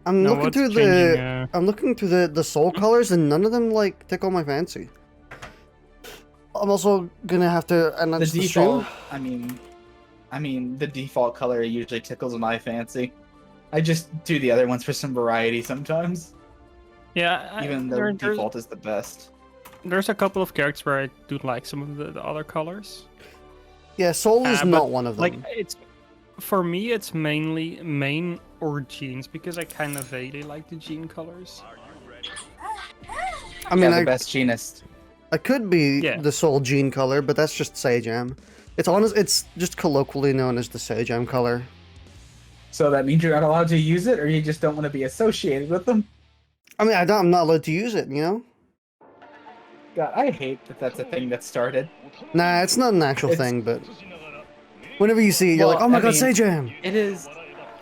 I'm Now looking what's through changing? I'm looking through the soul colors, and none of them like tickle my fancy. I'm also gonna have to The announce the default, stream. the default color usually tickles my fancy. I just do the other ones for some variety sometimes, Yeah, even though default is the best. there's a couple of characters where I do like some of the other colors. Yeah, soul is But, not one of them. like, it's for me, it's mainly main or jeans because I kind of vaguely like the jean colors. I mean, Yeah, the best genist. I could be Yeah. the soul gene color, but that's just Sajam. It's just colloquially known as the Sajam color. So that means you're not allowed to use it, or you just don't want to be associated with them? I mean, I'm not allowed to use it, you know? God, I hate that that's a thing that started. Nah, it's not an actual It's- thing, but whenever you see it, you're Well, like, oh my I god, mean, Sajam!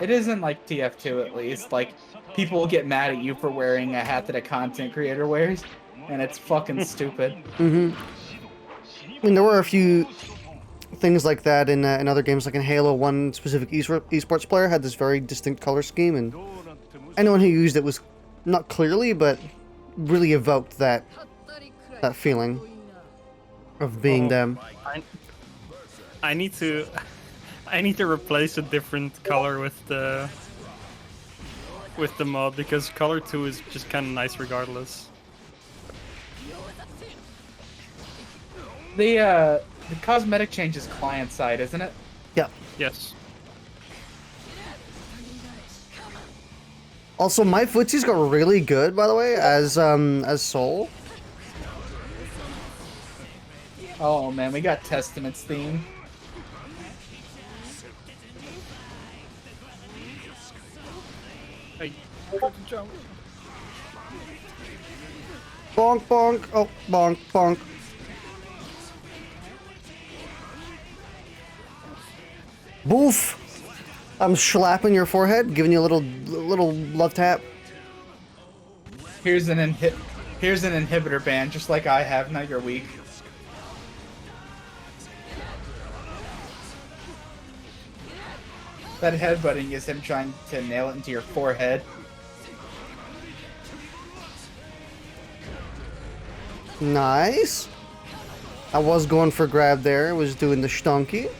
It is in like TF2 at least. Like, people will get mad at you for wearing a hat that a content creator wears, and it's fucking stupid. Mm-hmm. I mean, there were a few things like that in other games, like in Halo. One specific esports player had this very distinct color scheme, and anyone who used it was not clearly, but really evoked that feeling of being them. I need to I need to replace a different color with the mod because color 2 is just kind of nice regardless. The cosmetic change is client side, isn't it? Yeah. Yes. Also, my footsies got really good, by the way, as Soul. Oh man, we got Testament's theme. Hey, jump. Bonk, bonk. Oh, bonk, bonk. Boof. I'm slapping your forehead, giving you a little love tap. Here's an inhibitor band, just like I have. Now you're weak. That headbutting is him trying to nail it into your forehead. Nice. I was going for grab there. Was doing the stunky.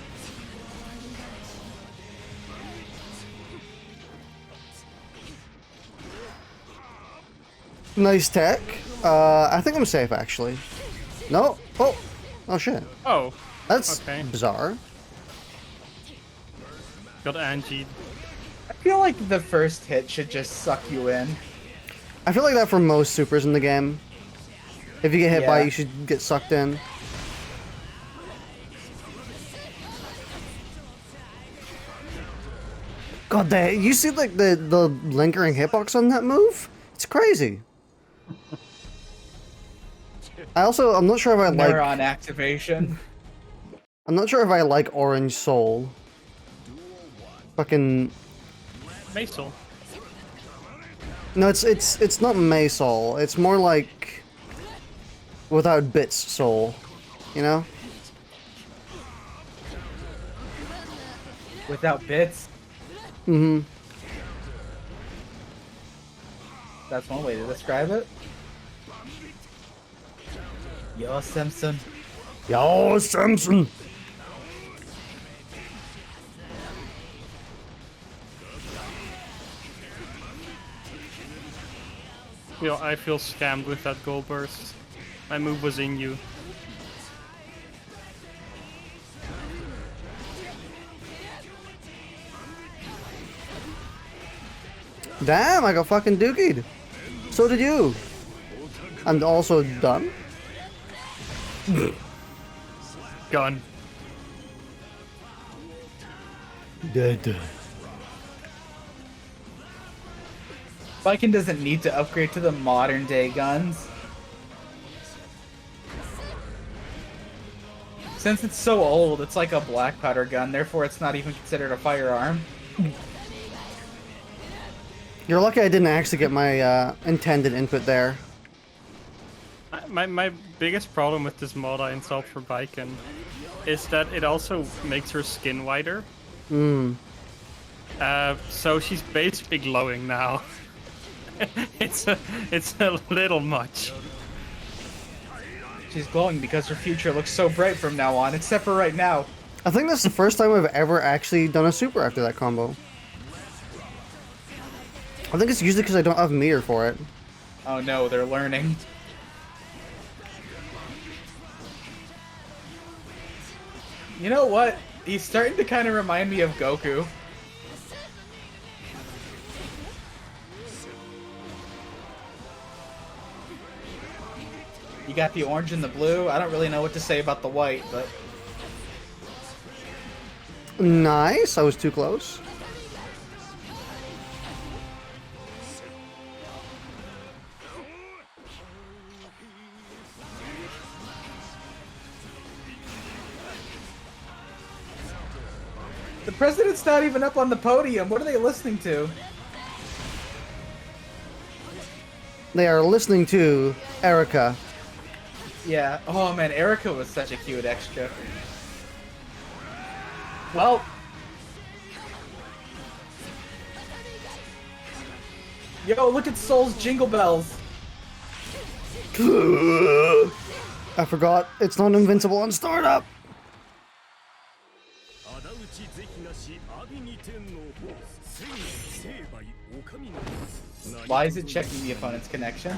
Nice tech. I think I'm safe actually. No. Oh. Oh shit. Oh, That's okay. bizarre. Got Angie. I feel like the first hit should just suck you in. I feel like that for most supers in the game. If you get hit by it, Yeah. you should get sucked in. God, you see like the lingering hitbox on that move? It's crazy. I'm not sure if I like. Neuron activation. I'm not sure if I like Orange Soul. Fucking. Maisel. No, it's not May Soul. It's more like without bits Soul. You know? Without bits. Mm-hmm. That's one way to describe it. Yo, Simpson. Yo, Simpson. Yo, I feel scammed with that goal burst. My move was in you. Damn, I got fucking dookied. So did you. I'm also done. Gone. Dead. Viking doesn't need to upgrade to the modern day guns. Since it's so old, it's like a black powder gun, therefore it's not even considered a firearm. You're lucky I didn't actually get my intended input there. My biggest problem with this mod I installed for Bipin is that it also makes her skin whiter. Hmm. So she's basically glowing now. it's a little much. She's glowing because her future looks so bright from now on, except for right now. I think that's the first time I've ever actually done a super after that combo. I think it's usually because I don't have meter for it. Oh no, they're learning. You know what? He's starting to kind of remind me of Goku. You got the orange and the blue. I don't really know what to say about the white, but... Nice, I was too close. The president's not even up on the podium. What are they listening to? They are listening to Erica. Yeah. Oh man, Erica was such a cute extra. Well. Yo, look at Soul's jingle bells. I forgot it's not invincible on startup. Why is it checking the opponent's connection?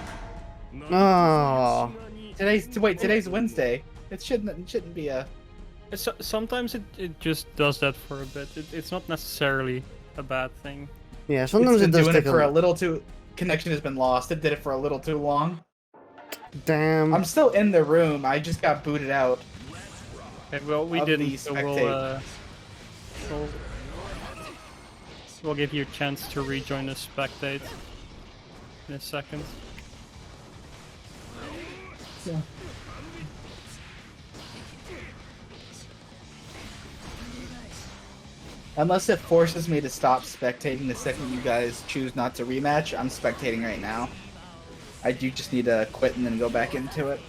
Oh. Today's Wednesday. It shouldn't be a... Sometimes it just does that for a bit. It's not necessarily a bad thing. Yeah, sometimes It's it been does doing it take for a a little too... Connection has been lost. It did it for a little too long. damn. I'm still in the room. I just got booted out. Okay, well, we Of didn't. the So spectate. we'll give you a chance to rejoin the spectate in a second. Yeah. Unless it forces me to stop spectating the second you guys choose not to rematch, I'm spectating right now. I do just need to quit and then go back into it.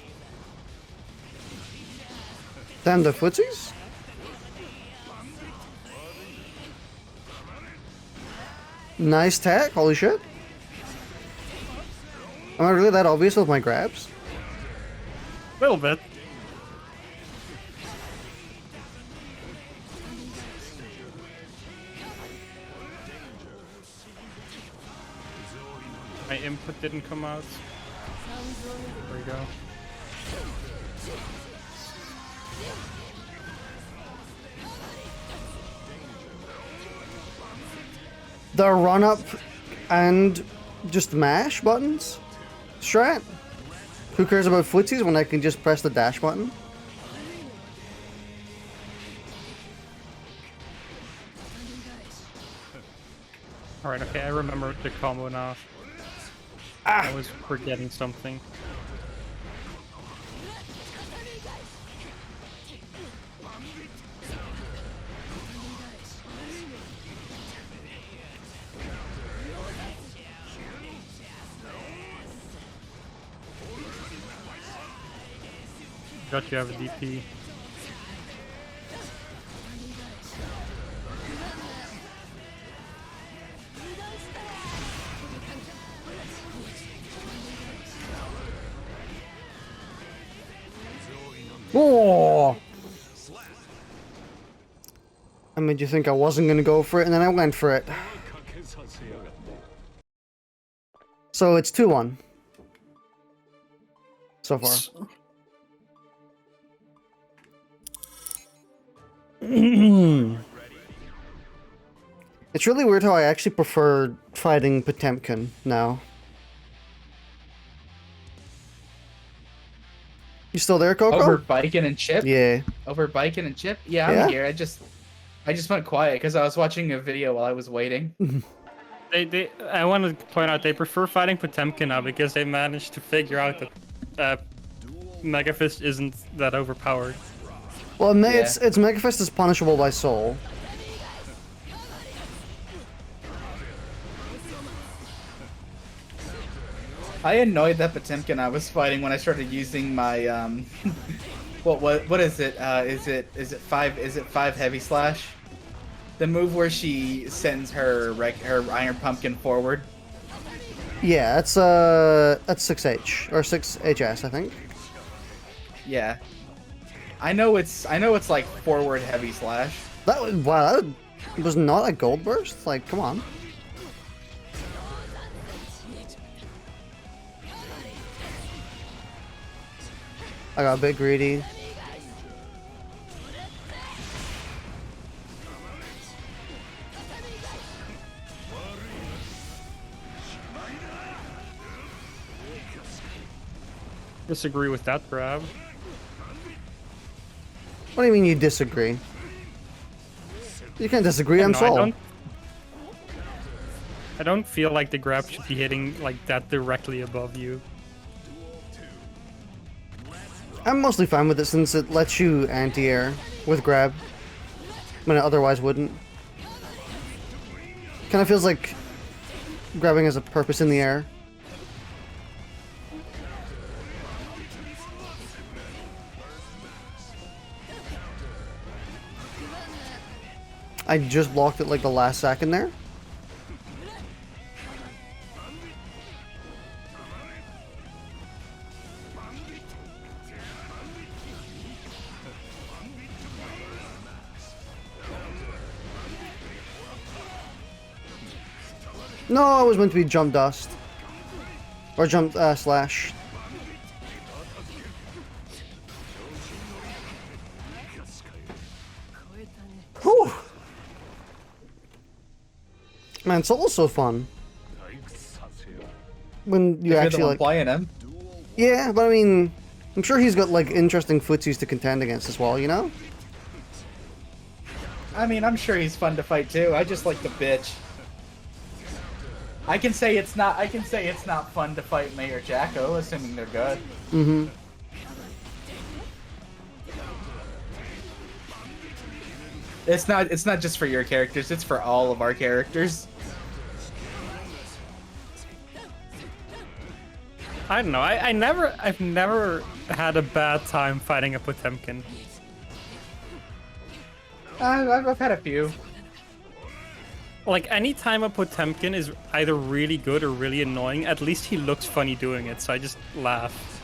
Damn the footsies. Nice tech, holy shit. Am I really that obvious with my grabs? A little bit. My input didn't come out. There we go. The run up and just mash buttons? Strat? Who cares about footsies when I can just press the dash button? Alright, okay, I remember the combo now. Ah! I was forgetting something. Got you have a DP. Oh! I made you think I wasn't gonna go for it, and then I went for it. So it's 2-1. So far. It's really weird how I actually prefer fighting Potemkin now. You still there, Coco? Over Bipin and Chip? Yeah. Over Bipin and Chip? Yeah, I'm Yeah? here. I just went quiet because I was watching a video while I was waiting. I want to point out they prefer fighting Potemkin now because they managed to figure out that Mega Fist isn't that overpowered. Well, it's Mega Fist is punishable by Soul. I annoyed that Potemkin I was fighting when I started using my what is it? Is it five heavy slash? The move where she sends her Iron Pumpkin forward. Yeah, that's 6H or 6HS, I think. Yeah. I know it's like forward heavy slash. That was wow. That was not a gold burst. Like, come on. I got a bit greedy. Disagree with that grab. What do you mean you disagree? You can't disagree. I'm No, sold. I don't feel like the grab should be hitting like that directly above you. I'm mostly fine with it since it lets you anti-air with grab when it otherwise wouldn't. Kind of feels like grabbing has a purpose in the air. I just blocked it like the last second there. No, it was meant to be jump dust. Or jump slash. Whew. Man, solo's so fun. When you If actually you're the one like playing him. yeah, but I mean, I'm sure he's got like interesting footsies to contend against as well, you know? I mean, I'm sure he's fun to fight too. I just like the bitch. I can say it's not fun to fight May or Jacko, assuming they're good. Mm-hmm. It's not just for your characters, it's for all of our characters. I don't know. I've never had a bad time fighting a Potemkin. I've had a few. Like, anytime a Potemkin is either really good or really annoying, at least he looks funny doing it, so I just laugh.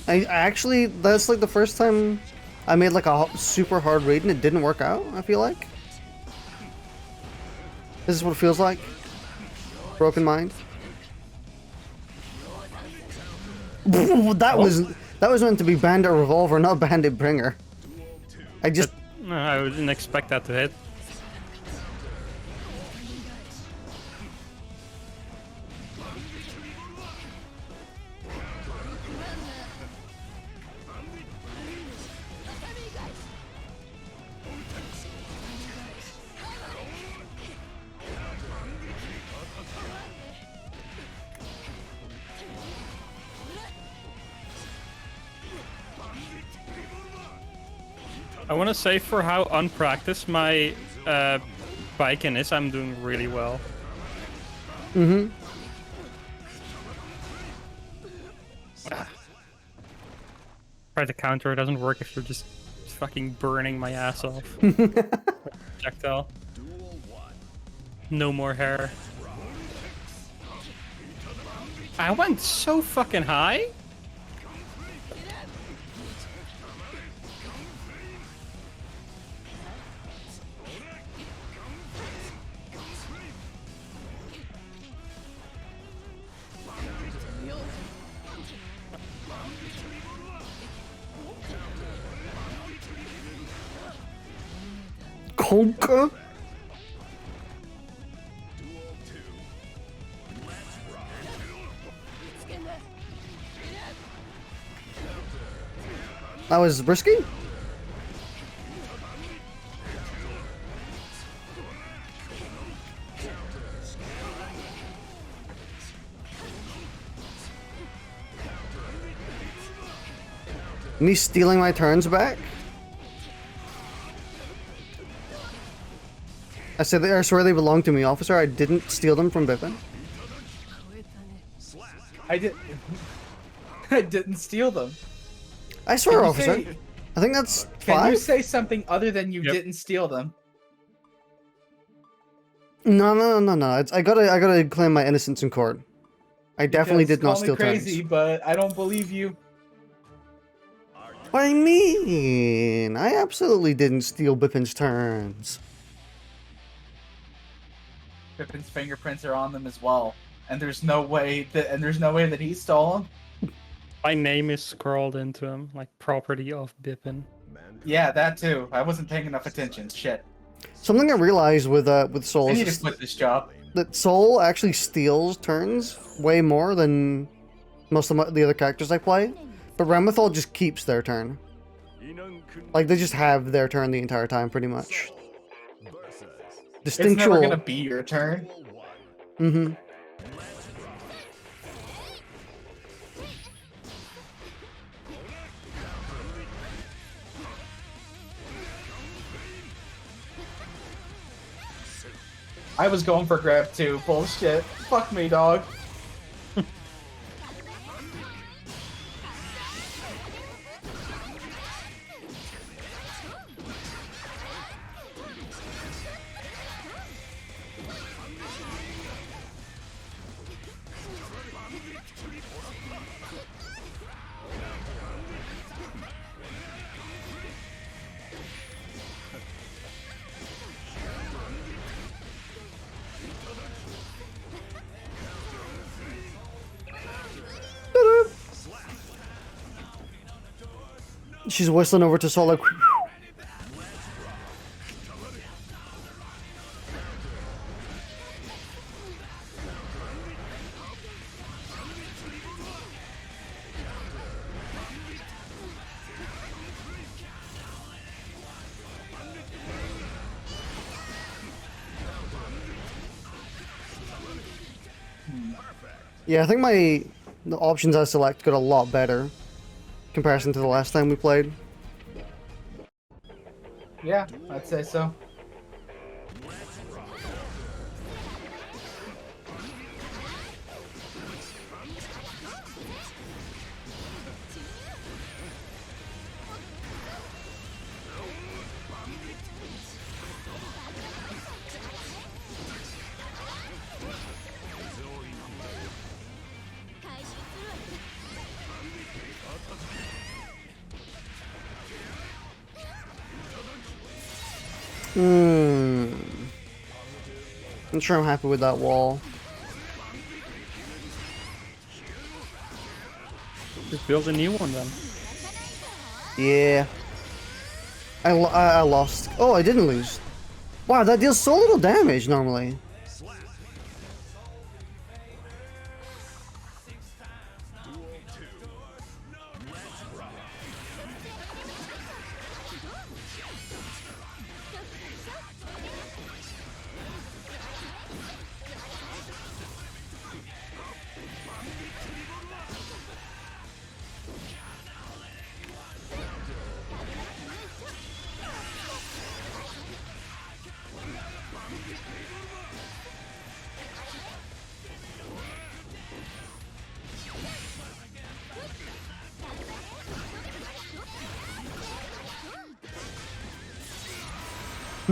I actually, that's like the first time I made like a super hard raid and it didn't work out, I feel like. This is what it feels like. Broken mind. That was meant to be Bandit Revolver, not Bandit Bringer. I just... No, I didn't expect that to hit. I want to say for how unpracticed my Bipin is, I'm doing really well. Mm-hmm. Try to counter, it doesn't work if you're just fucking burning my ass off. Projectile. No more hair. I went so fucking high. Coco? That was risky? Me stealing my turns back? I swear they belong to me, officer. I didn't steal them from Bipin. I didn't steal them. I swear, Can you officer. say- I think that's Can 5. you say something other than you Yep. didn't steal them? No. I gotta claim my innocence in court. I definitely Because did not call me steal crazy, turns. but I don't believe you. What I mean, I absolutely didn't steal Bipin's turns. Bipin's fingerprints are on them as well, and there's no way that he stole them. My name is scrolled into him, like property of Bipin. Yeah, that too. I wasn't paying enough attention. Shit. Something I realized with Soul I is need to quit this job. that Soul actually steals turns way more than most of the other characters I play, but Ramethal just keeps their turn. Like, they just have their turn the entire time, pretty much. It's never Distinctual. gonna be your turn. Mm-hmm. I was going for grab too. Bullshit. Fuck me, dog. She's whistling over to Soul like... Yeah, I think the options I select got a lot better in comparison to the last time we played. Yeah, I'd say so. I'm sure I'm happy with that wall. Just build a new one then. Yeah. I lost. Oh, I didn't lose. Wow, that deals so little damage normally.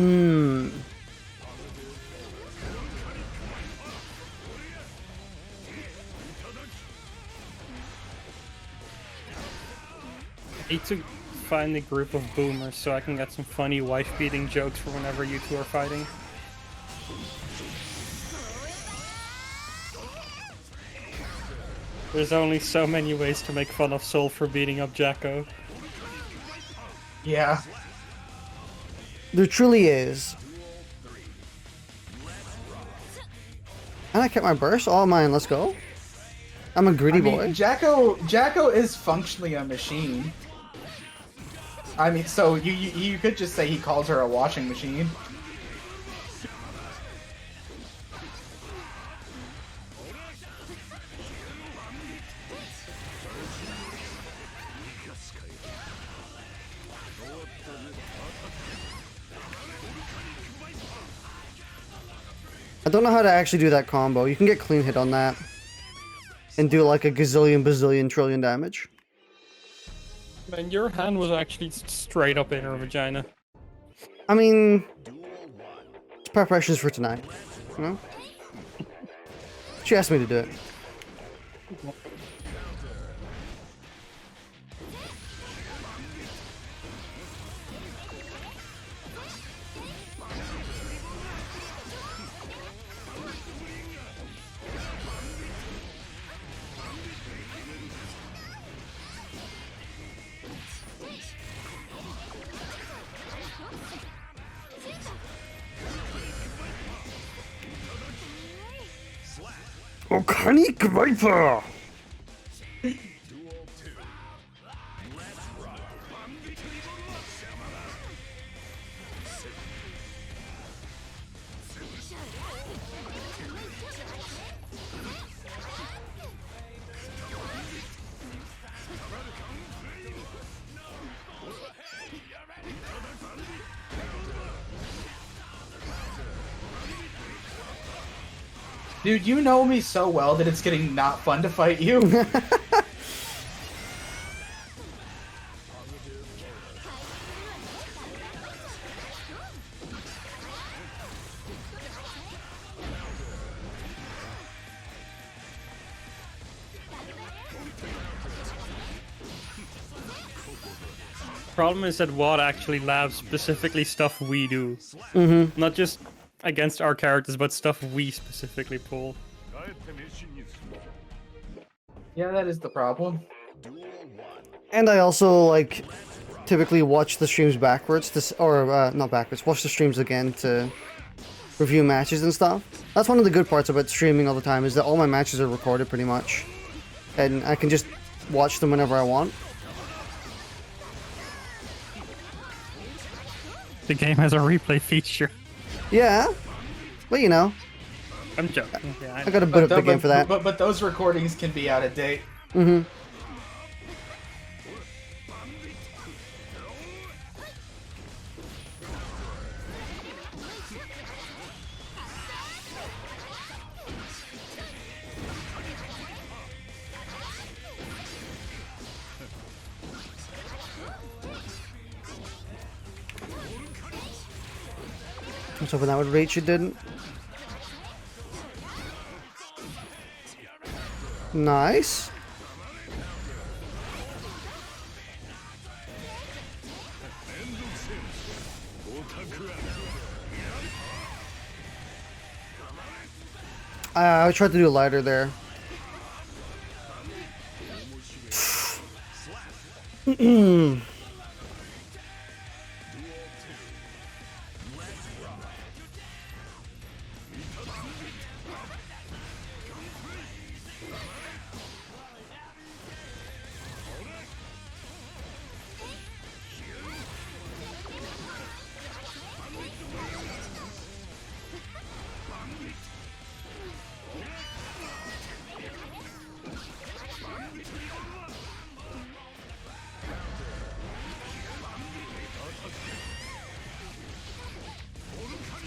I need to find a group of boomers so I can get some funny wife-beating jokes for whenever you two are fighting. There's only so many ways to make fun of Soul for beating up Jacko. Yeah. There truly is. And I kept my burst. Oh man, let's go. I'm a greedy boy. Jacko is functionally a machine. I mean, so you could just say he calls her a washing machine. I don't know how to actually do that combo. You can get clean hit on that. And do like a gazillion, bazillion, trillion damage. Man, your hand was actually straight up in her vagina. I mean, it's preparations for tonight. You know? She asked me to do it. Organic Viper! Dude, you know me so well that it's getting not fun to fight you. Problem is that Wad actually labs specifically stuff we do. Not just against our characters, but stuff we specifically pull. Yeah, that is the problem. And I also, like, typically watch the streams backwards, not backwards, watch the streams again to review matches and stuff. That's one of the good parts about streaming all the time, is that all my matches are recorded pretty much. And I can just watch them whenever I want. The game has a replay feature. Yeah, but you know, I'm joking. Yeah, I got a bit of the game for that. But those recordings can be out of date. Mm-hmm. I was hoping that would reach, it didn't. Nice. I tried to do a lighter there.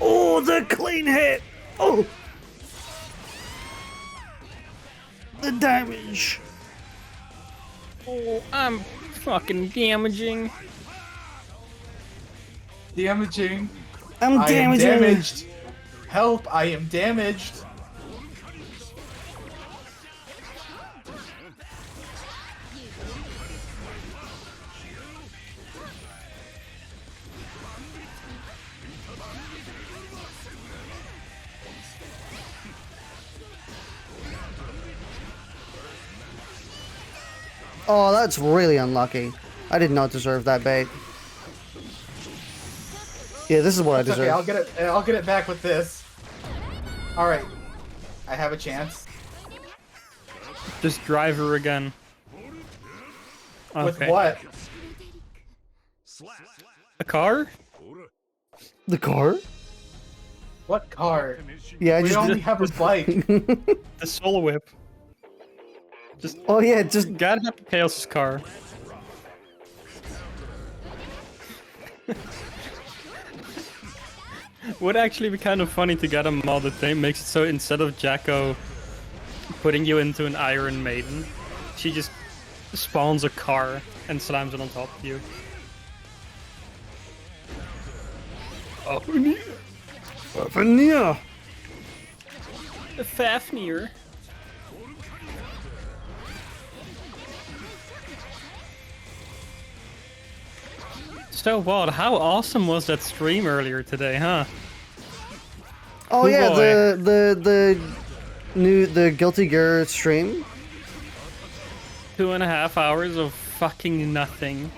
Oh, the clean hit! Oh! The damage! Oh, I'm fucking damaging. Damaging. I'm I am damaging! damaged. Help, I am damaged. Oh, that's really unlucky. I did not deserve that bait. Yeah, this is what I It's deserve. okay, I'll get it back with this. Alright. I have a chance. Just drive her again. With Okay. what? A car? The car? What car? Yeah, I We just. only have a bike. The solo whip. Just Oh yeah, just. gotta have Chaos' car. Would actually be kind of funny to get a mod that makes it so instead of Jacko putting you into an Iron Maiden, she just spawns a car and slams it on top of you. Vanilla. Fafnir. So what? How awesome was that stream earlier today, huh? Oh Oh, yeah, boy. the Guilty Gear stream. 2.5 hours of fucking nothing.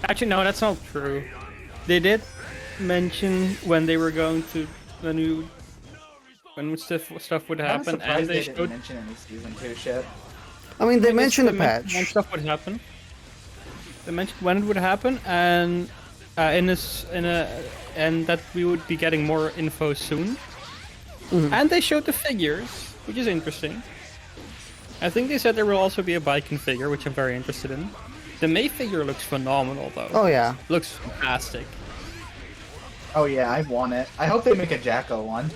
Actually, no, that's not true. They did mention when they were going to the new, when stuff would I'm happen, and surprised they they didn't showed mention any season 2 shit. I mean, they mentioned a when patch. stuff would happen. They mentioned when it would happen, and and that we would be getting more info soon. And they showed the figures, which is interesting. I think they said there will also be a Bipin figure, which I'm very interested in. The May figure looks phenomenal, though. Oh yeah. Looks fantastic. Oh yeah, I want it. I hope they make a Jacko one.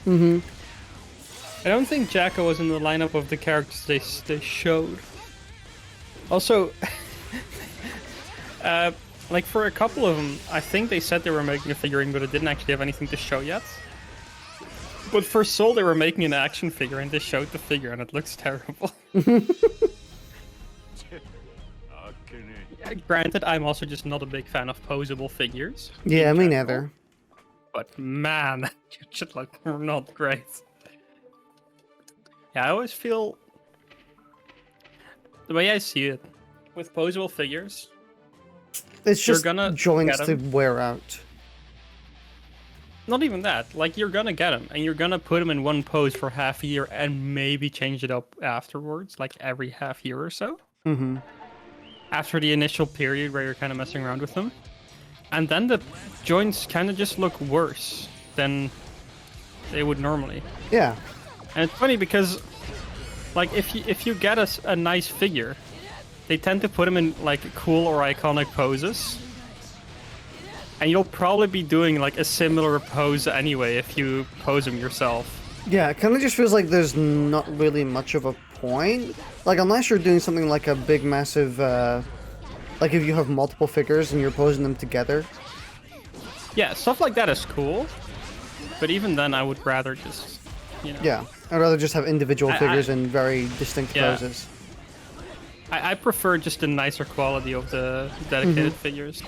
I don't think Jacko was in the lineup of the characters they showed. Also, like for a couple of them, I think they said they were making a figurine, but it didn't actually have anything to show yet. But for Soul, they were making an action figure, and they showed the figure, and it looks terrible. Yeah, granted, I'm also just not a big fan of posable figures. Yeah, in me general, neither. But man, it should look not great. Yeah, I always feel the way I see it with posable figures. It's You're just gonna joints get to 'em. wear out. Not even that. Like, you're gonna get them, and you're gonna put them in one pose for half a year, and maybe change it up afterwards, like every half year or so. After the initial period where you're kind of messing around with them, and then the joints kind of just look worse than they would normally. Yeah. And it's funny because, like, if you get a nice figure, they tend to put them in like cool or iconic poses, and you'll probably be doing like a similar pose anyway if you pose them yourself. Yeah, it kind of just feels like there's not really much of a point. Like, unless you're doing something like a big, massive, like if you have multiple figures and you're posing them together. Yeah, stuff like that is cool, but even then, I would rather just, you know. Yeah, I'd rather just have individual I- figures in very distinct Yeah. poses. I prefer just the nicer quality of the dedicated figures.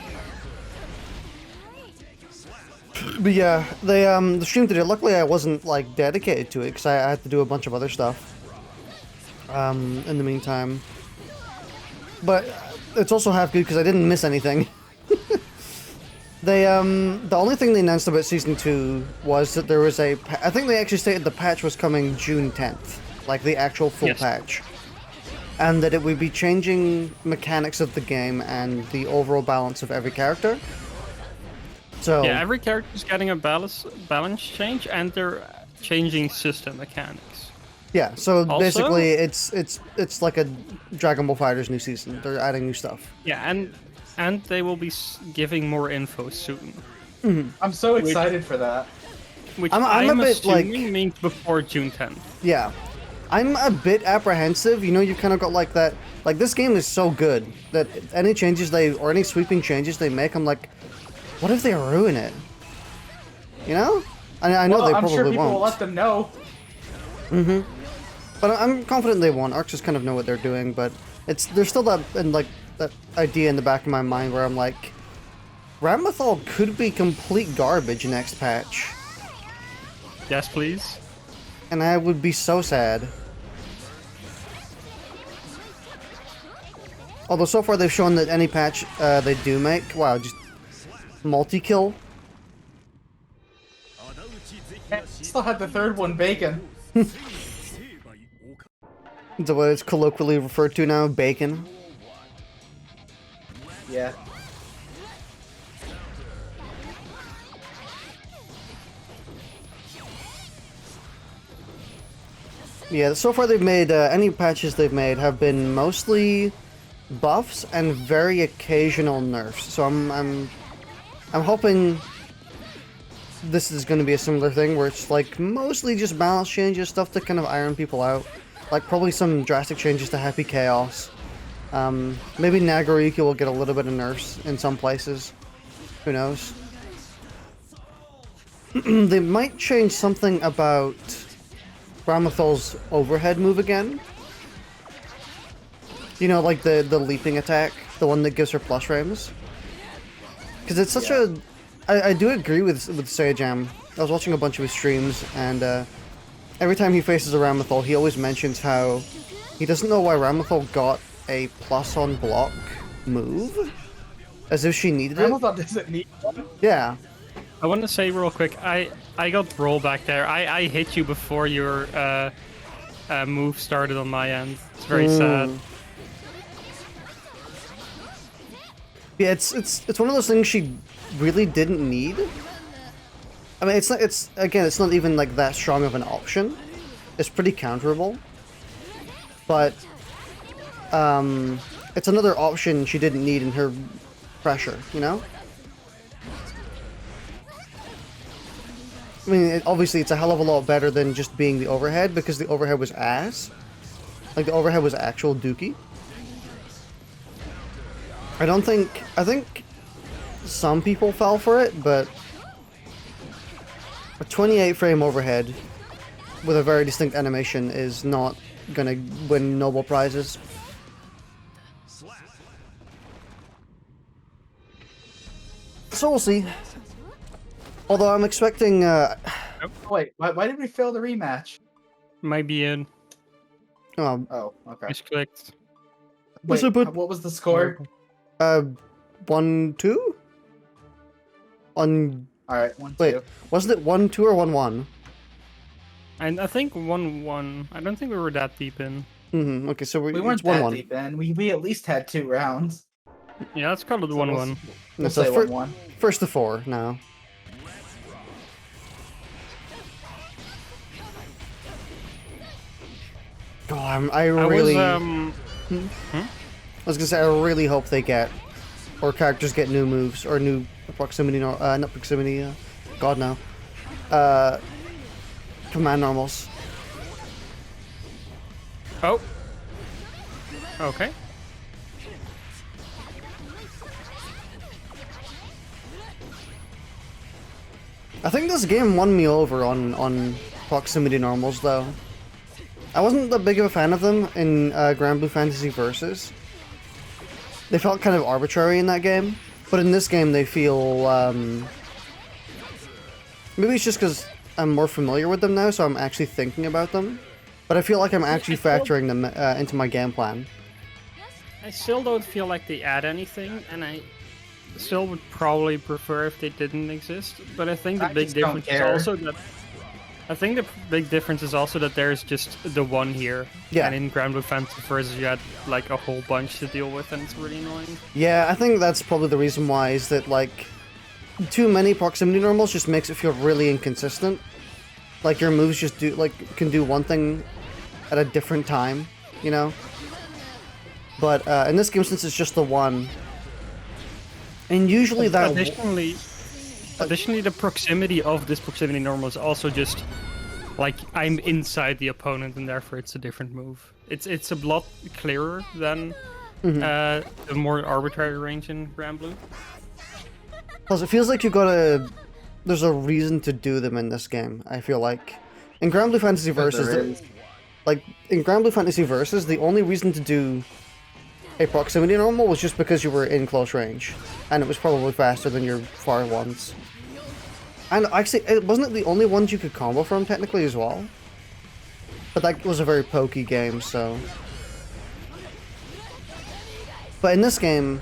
But yeah, they the stream today. Luckily, I wasn't like dedicated to it because I had to do a bunch of other stuff. In the meantime, but it's also half good because I didn't miss anything. They the only thing they announced about season 2 was that there was I think they actually stated the patch was coming June 10th, like the actual full Yes. patch, and that it would be changing mechanics of the game and the overall balance of every character. So Yeah, every character is getting a balance change, and they're changing system mechanics. yeah, so Also- basically it's like a Dragon Ball FighterZ new season. They're adding new stuff. Yeah, and they will be giving more info soon, I'm so excited for that. which I'm I'm, a bit, like- assuming means before June 10th. Yeah. I'm a bit apprehensive. You know, you kind of got like that. Like, this game is so good that any changes or any sweeping changes they make, I'm like, what if they ruin it? You know? I know Well, they I'm probably sure people won't. will let them know. But I'm confident they won't. Arcs just kind of know what they're doing, but there's still that idea in the back of my mind where I'm like, Ramethal could be complete garbage next patch, Yes, please. and I would be so sad. Although so far they've shown that any patch they do make, wow, just multi-kill. Still had the third one, Bacon. Is what it's colloquially referred to now, bacon. Yeah. Yeah, so far they've made, any patches they've made have been mostly buffs and very occasional nerfs. So I'm hoping this is going to be a similar thing where it's like mostly just balance changes, stuff to kind of iron people out. Like probably some drastic changes to Happy Chaos. Maybe Nagoriyuki will get a little bit of nerfs in some places. Who knows? they might change something about Ramathol's overhead move again. You know, like the leaping attack, the one that gives her plus frames. Because it's such a... I do agree with Sayajam. I was watching a bunch of his streams, and every time he faces a Ramathol, he always mentions how he doesn't know why Ramathol got a plus on block move. As if she needed it. Ramathol doesn't need one. Yeah. I want to say real quick, I got roll back there. I hit you before your move started on my end. It's very sad. Yeah, it's one of those things she really didn't need. I mean, it's not even like that strong of an option. It's pretty counterable. But it's another option she didn't need in her pressure, you know? I mean, obviously it's a hell of a lot better than just being the overhead, because the overhead was ass. Like, the overhead was actual dookie. I think some people fell for it, but a 28 frame overhead with a very distinct animation is not gonna win Nobel Prizes. So we'll see. Although I'm expecting, Wait, why did we fail the rematch? Might be in. Oh, okay. Misclicked. Wait, what was the score? 1-2? On... Alright, 1-2. Wait, wasn't it 1-2 or 1-1? And I think 1-1. I don't think we were that deep in. Mm-hmm. Okay, so We weren't it's 1-1. that deep in. We at least had 2 rounds. Yeah, let's call it 1-1. We'll So say 1-1. First to 4 now. Oh, I really... I was gonna say, I really hope they get... Or characters get new moves, or new proximity... not proximity, God no. Command normals. Oh. Okay. I think this game won me over on proximity normals, though. I wasn't that big of a fan of them in Grand Blue Fantasy Versus. They felt kind of arbitrary in that game, but in this game they feel... maybe it's just because I'm more familiar with them now, so I'm actually thinking about them. But I feel like I'm actually factoring them into my game plan. I still don't feel like they add anything, and I still would probably prefer if they didn't exist. But I think the big difference is also that there's just the one here. Yeah. And in Grand Blue Fantasy Versus you had like a whole bunch to deal with, and it's really annoying. Yeah, I think that's probably the reason why, is that like too many proximity normals just makes it feel really inconsistent. Like your moves just can do one thing at a different time, you know? But in this game, since it's just the one, and usually that... Additionally, the proximity of this proximity normal is also just like I'm inside the opponent, and therefore it's a different move. It's a lot clearer than the more arbitrary range in Grand Blue. Plus, it feels like there's a reason to do them in this game. I feel like in Grand Blue Fantasy Versus, the only reason to do a proximity normal was just because you were in close range, and it was probably faster than your far ones. And actually, it wasn't the only ones you could combo from technically as well. But that was a very pokey game, so. But in this game,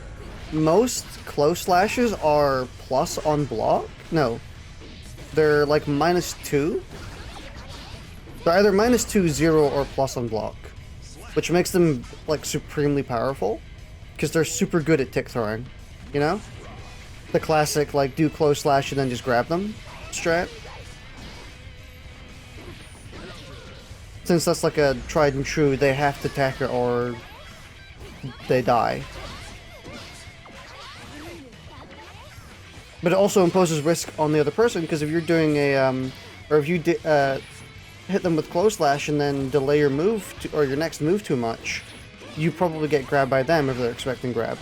most close slashes are plus on block. No, they're like -2. They're either -2, 0, or plus on block, which makes them like supremely powerful because they're super good at tick throwing, you know? The classic like do close slash and then just grab them strat. Since that's like a tried and true, they have to attack it or they die. But it also imposes risk on the other person, because if you're doing a or if you hit them with close slash and then delay your move or your next move too much, you probably get grabbed by them if they're expecting grab.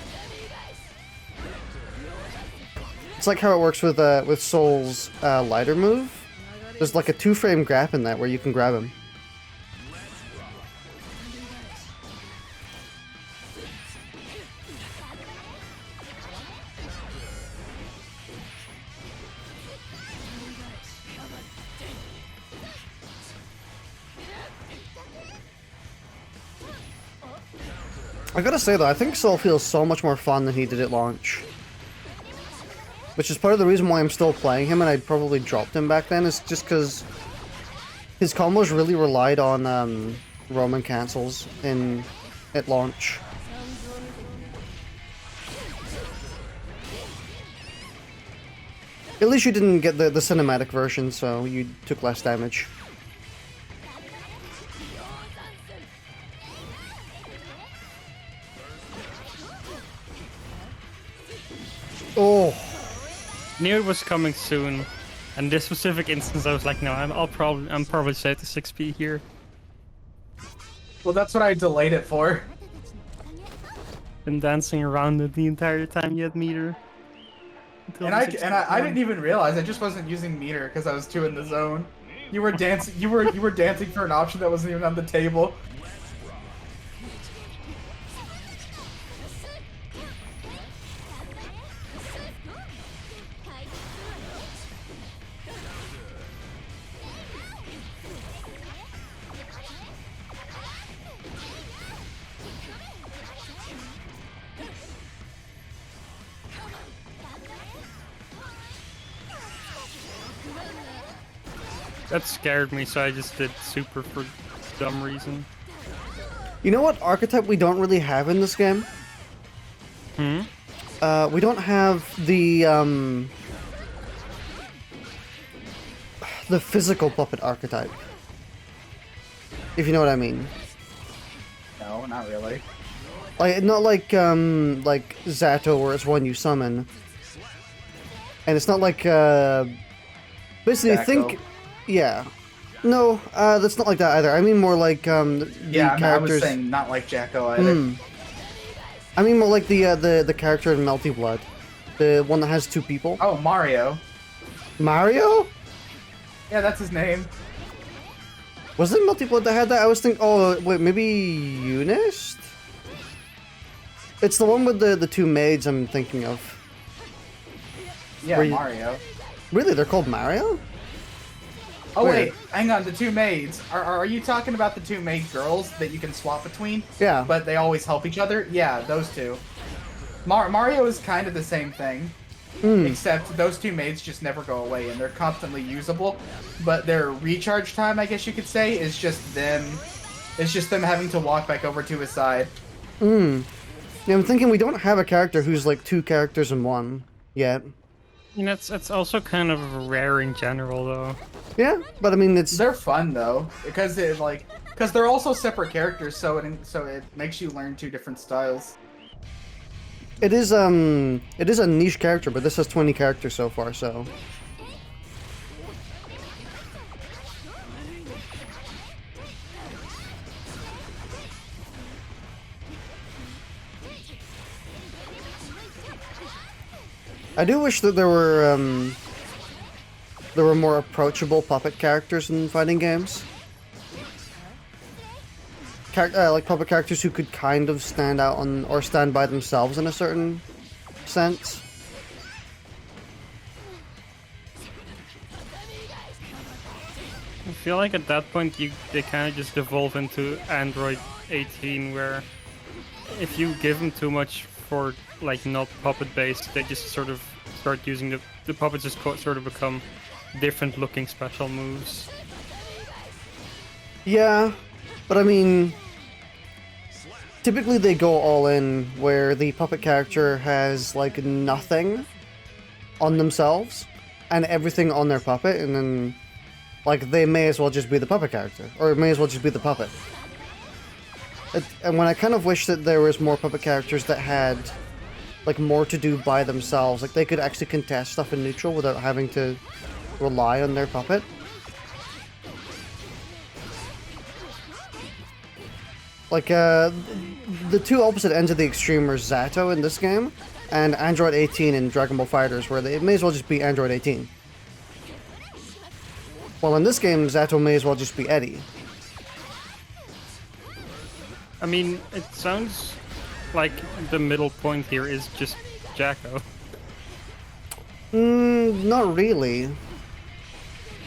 It's like how it works with Soul's lighter move. There's like a 2-frame gap in that where you can grab him. I gotta say though, I think Soul feels so much more fun than he did at launch. Which is part of the reason why I'm still playing him, and I probably dropped him back then, is just because his combos really relied on Roman cancels at launch. At least you didn't get the cinematic version, so you took less damage. Oh, Knew it was coming soon, and this specific instance, I was like, no, I'm probably safe to 6p here. Well, that's what I delayed it for. Been dancing around it the entire time you had meter. And I didn't even realize I just wasn't using meter because I was too in the zone. You were dancing. You were dancing for an option that wasn't even on the table. That scared me, so I just did super for dumb reason. you know what archetype we don't really have in this game? Hmm? We don't have the physical puppet archetype. If you know what I mean. No, not really. Like, not like Zato, where it's one you summon. And it's not like, basically, Jacko. think... Yeah. No, that's not like that either. I mean more like, the Yeah, I was characters... saying not like Jacko either. I mean more like the character in Melty Blood. The one that has 2 people. Oh, Mario. Mario? Yeah, that's his name. Was it Melty Blood that had that? I was thinking... Oh, wait, maybe Eunice? It's the one with the 2 maids I'm thinking of. Yeah, Were you- Mario. Really? They're called Mario? Oh Where? wait, hang on. The 2 maids. Are you talking about the 2 maid girls that you can swap between? Yeah. But they always help each other? Yeah, those 2. Mario is kind of the same thing. Except those 2 maids just never go away, and they're constantly usable. But their recharge time, I guess you could say, is just them. It's just them having to walk back over to his side. Yeah, I'm thinking we don't have a character who's like 2 characters in one yet. You know, it's also kind of rare in general, though. Yeah, but I mean it's... They're fun though, because they're also separate characters, so it makes you learn 2 different styles. It is a niche character, but this has 20 characters so far, so... I do wish that there were more approachable puppet characters in fighting games. Like puppet characters who could kind of stand out on or stand by themselves in a certain sense. I feel like at that point they kind of just devolve into Android 18, where if you give them too much for like not puppet based, they just sort of start using the puppets just sort of become different looking special moves. Yeah, but I mean, typically they go all in where the puppet character has like nothing on themselves and everything on their puppet, and then like they may as well just be the puppet character, or it may as well just be the puppet. And when I kind of wish that there was more puppet characters that had like more to do by themselves, like they could actually contest stuff in neutral without having to rely on their puppet. Like, the two opposite ends of the extreme are Zato in this game, and Android 18 in Dragon Ball FighterZ, where they may as well just be Android 18. Well, in this game, Zato may as well just be Eddie. I mean, it sounds like the middle point here is just Jacko. Not really.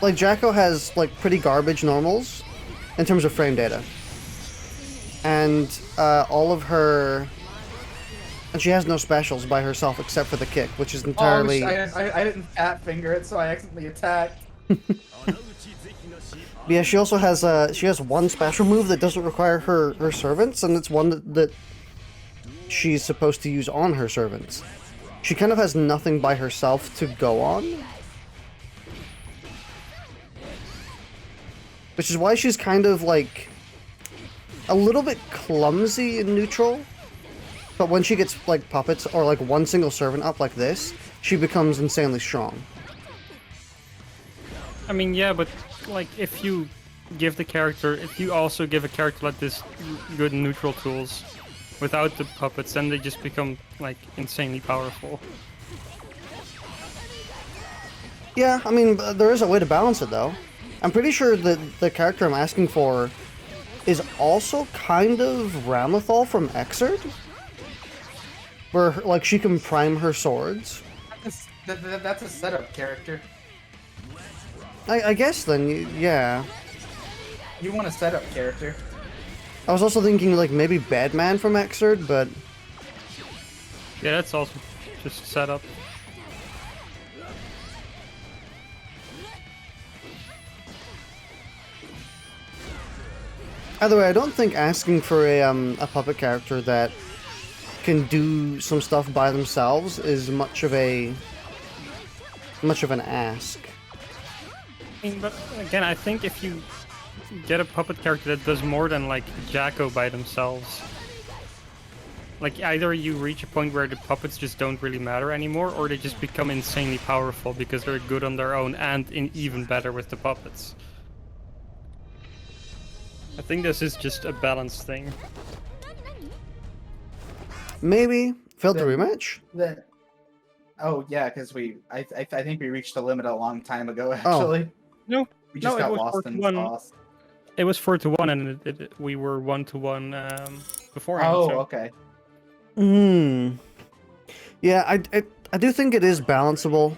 Like, Jacko has, like, pretty garbage normals in terms of frame data. And, all of her... And she has no specials by herself except for the kick, which is entirely... Oh, I didn't fat finger it, so I accidentally attacked. Yeah, she also has she has one special move that doesn't require her servants, and it's one that she's supposed to use on her servants. She kind of has nothing by herself to go on. Which is why she's kind of like a little bit clumsy in neutral. But when she gets like puppets or like one single servant up like this, she becomes insanely strong. I mean, yeah, but like if you also give a character like this good neutral tools without the puppets, then they just become like insanely powerful. Yeah, I mean, there is a way to balance it though. I'm pretty sure that the character I'm asking for is also kind of Ramlethal from Exerd, where like she can prime her swords. That's a setup character. I guess then, yeah. You want a setup character. I was also thinking like maybe Badman from Exerd, but Yeah, that's also just set up. either way, I don't think asking for a puppet character that can do some stuff by themselves is much of an ask. I mean, but again, I think if you get a puppet character that does more than like Jacko by themselves, like either you reach a point where the puppets just don't really matter anymore, or they just become insanely powerful because they're good on their own and even better with the puppets. I think this is just a balance thing. Maybe failed the rematch. Oh yeah, because I think we reached the limit a long time ago. Actually, No, we just got lost in the sauce. It was 4-1, and we were 1-1 beforehand. Oh, so. okay. Yeah, I do think it is balanceable.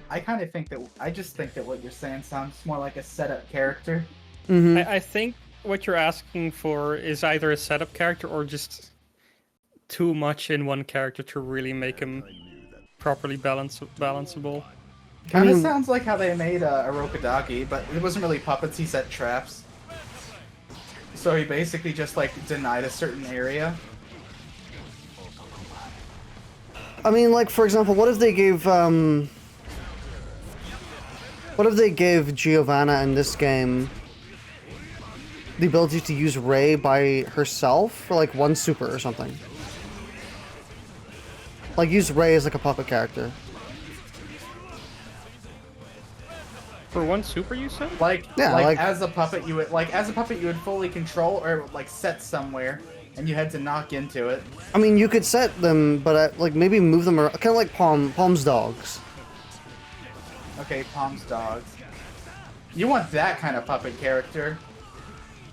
I kind of think that I just think that what you're saying sounds more like a setup character. I think what you're asking for is either a setup character or just too much in one character to really make him properly balanceable. Kind of sounds like how they made Arokadaki, but it wasn't really puppets, he set traps. So he basically just like denied a certain area. I mean, like, for example, what if they gave Giovanna in this game the ability to use Rei by herself for like one super or something? Like use Rei as like a puppet character. For one super, you said? Like, Yeah, like like- as a puppet you would fully control or like set somewhere, and you had to knock into it. I mean, you could set them, but like maybe move them around, kind of like Palm's dogs. Okay, Palm's dogs. You want that kind of puppet character.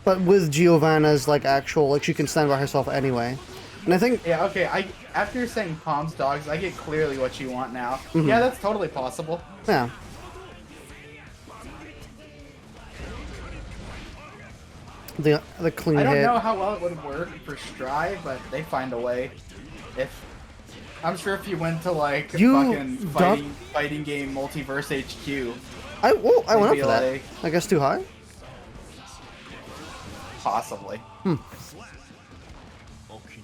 But with Giovanna's like actual, like she can stand by herself anyway. And I think Yeah, okay, after you're saying Palm's dogs, I get clearly what you want now. Yeah, that's totally possible. yeah. The clean I don't hit. know how well it would work for Strive, but they find a way. I'm sure if you went to like fucking fighting game Multiverse HQ, I went up maybe for that. like- I guess too high. possibly.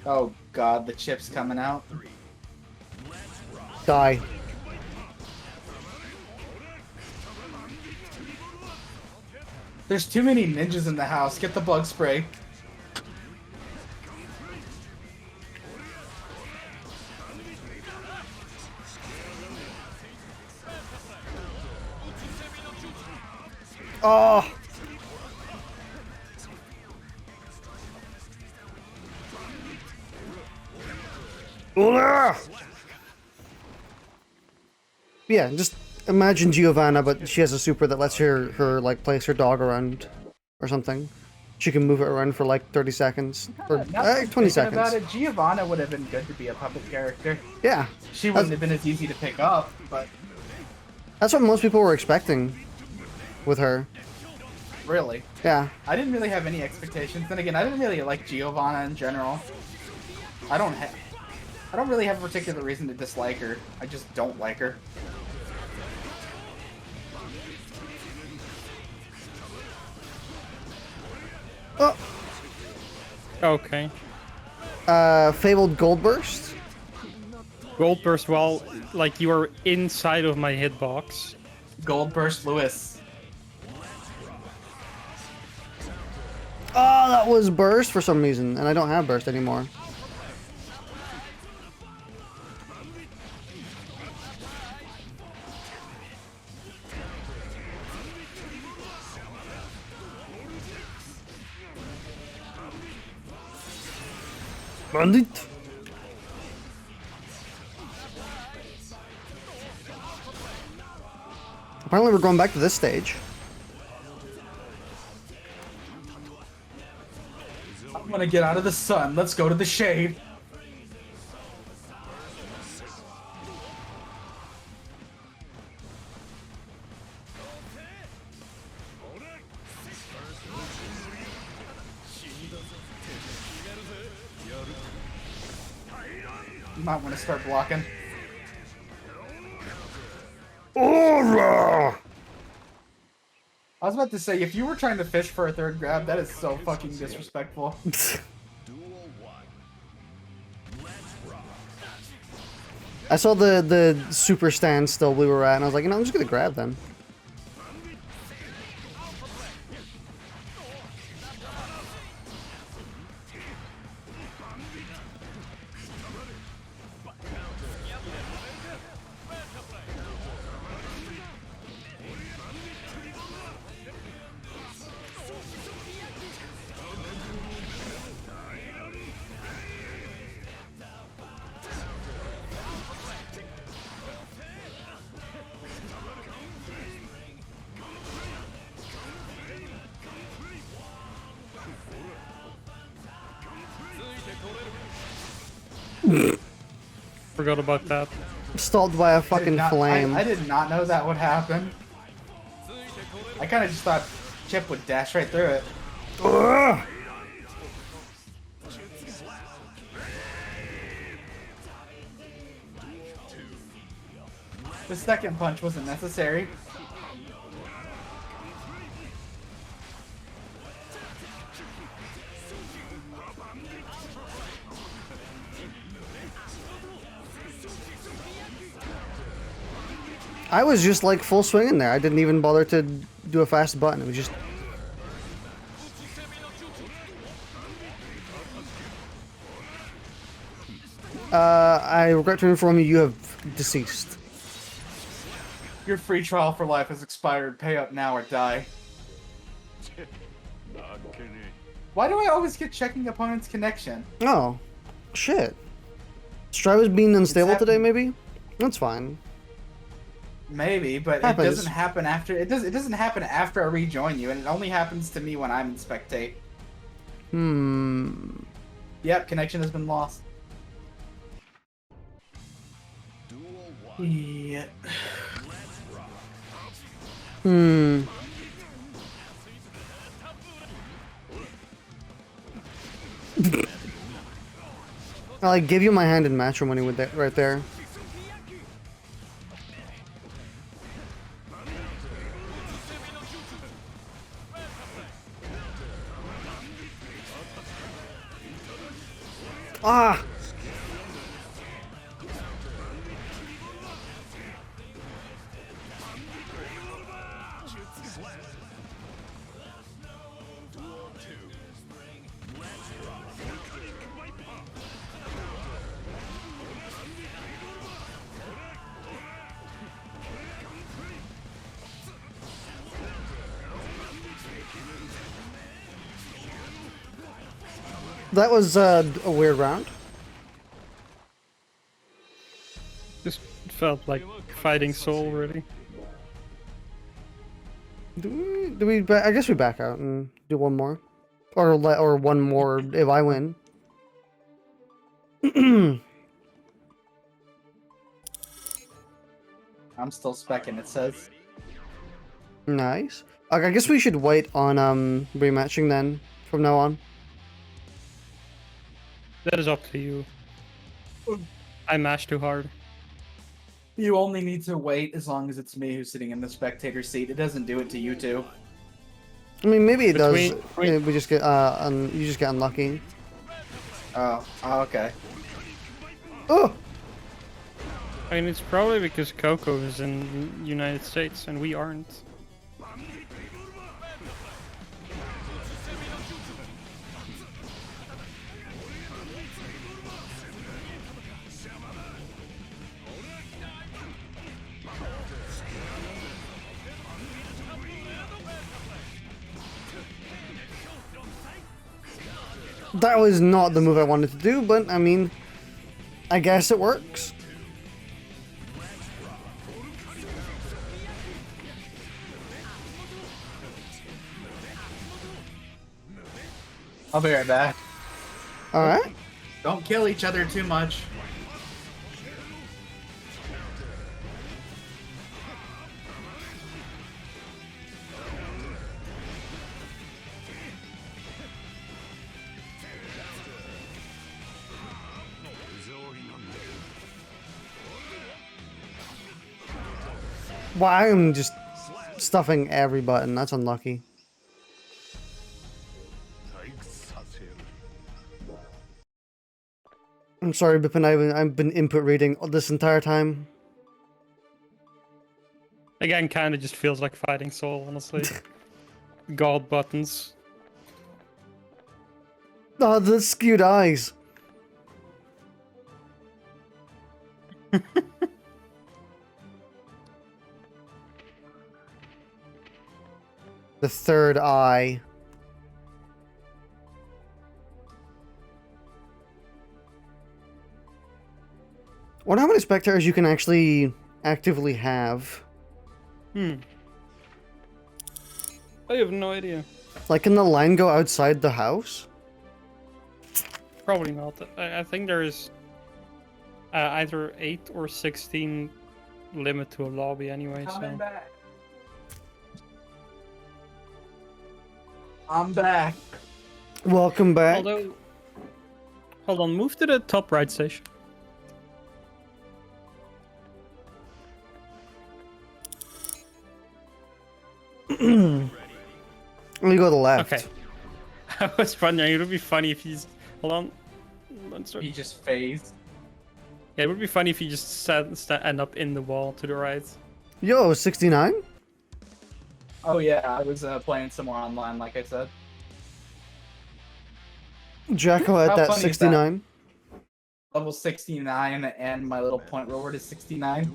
Oh god, the chip's coming out. Die. There's too many ninjas in the house. Get the bug spray. Oh. Ugh! Yeah, just imagine Giovanna, but she has a super that lets her like place her dog around or something. She can move it around for like 30 seconds or Now that I'm 20 thinking seconds. about it, Giovanna would have been good to be a puppet character. Yeah, She wouldn't have been as easy to pick up, but that's what most people were expecting with her. really. Yeah. I didn't really have any expectations. Then again, I didn't really like Giovanna in general. I don't really have a particular reason to dislike her. I just don't like her. Oh, Okay. Fabled Gold Burst. Gold burst while like you are inside of my hitbox. Gold Burst Lewis. Oh, that was Burst for some reason, and I don't have Burst anymore. Bandit. Apparently we're going back to this stage. I'm gonna get out of the sun. Let's go to the shade. You might want to start blocking. Aura! I was about to say, if you were trying to fish for a third grab, that is so fucking disrespectful. I saw the super standstill we were at, and I was like, you know, I'm just gonna grab them. Forgot about that. Stalled by a fucking flame. I did not know that would happen. I kind of just thought Chip would dash right through it. Ugh! The second punch wasn't necessary. I was just like full swing in there. I didn't even bother to do a fast button. It was just... I regret to inform you, you have deceased. Your free trial for life has expired. Pay up now or die. Why do I always get checking opponent's connection? Oh, shit. Strive is being unstable happened. today, maybe? That's fine. Maybe, but Happens. it doesn't happen after it doesn't happen after I rejoin you, and it only happens to me when I'm in spectate. Yep, connection has been lost. Yeah. I'll like give you my hand in matrimony with that right there. Ah! That was a weird round. Just felt like fighting soul, really. I guess we back out and do one more, or one more if I win. I'm still specking, it says. Nice. I guess we should wait on rematching then from now on. That is up to you. I mashed too hard. You only need to wait as long as it's me who's sitting in the spectator seat. It doesn't do it to you two. I mean, maybe it does. Between- We just get you just get unlucky. Oh, okay. Oh, I mean, it's probably because Coco is in the United States and we aren't. that was not the move I wanted to do, but I mean, I guess it works. I'll be right back. All right. Don't kill each other too much. Well, I am just stuffing every button. That's unlucky. I'm sorry, Bipin. I've been input reading this entire time. Again, kind of just feels like fighting soul, honestly. God buttons. Oh, the skewed eyes. The third eye. I wonder how many spectators you can actually actively have. I have no idea. Like, can the line go outside the house? Probably not. I think there is either 8 or 16 limit to a lobby anyway. Coming So back. I'm back. Welcome back. although, hold on, move to the top right station. Let me go to the left. Okay. I was wondering, it would be funny if he's. Hold on. Let's start. He just phased. Yeah, it would be funny if you just end up in the wall to the right. Yo, 69? Oh yeah, I was playing some more online, like I said. Jacko at How that funny is that? 69. Level 69, and my little point reward is 69.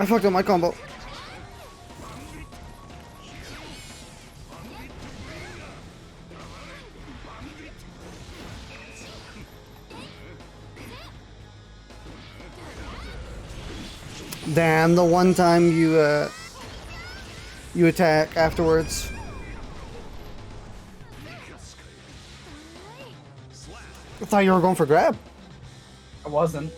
I fucked up my combo. Damn, the one time you attack afterwards. I thought you were going for grab. I wasn't.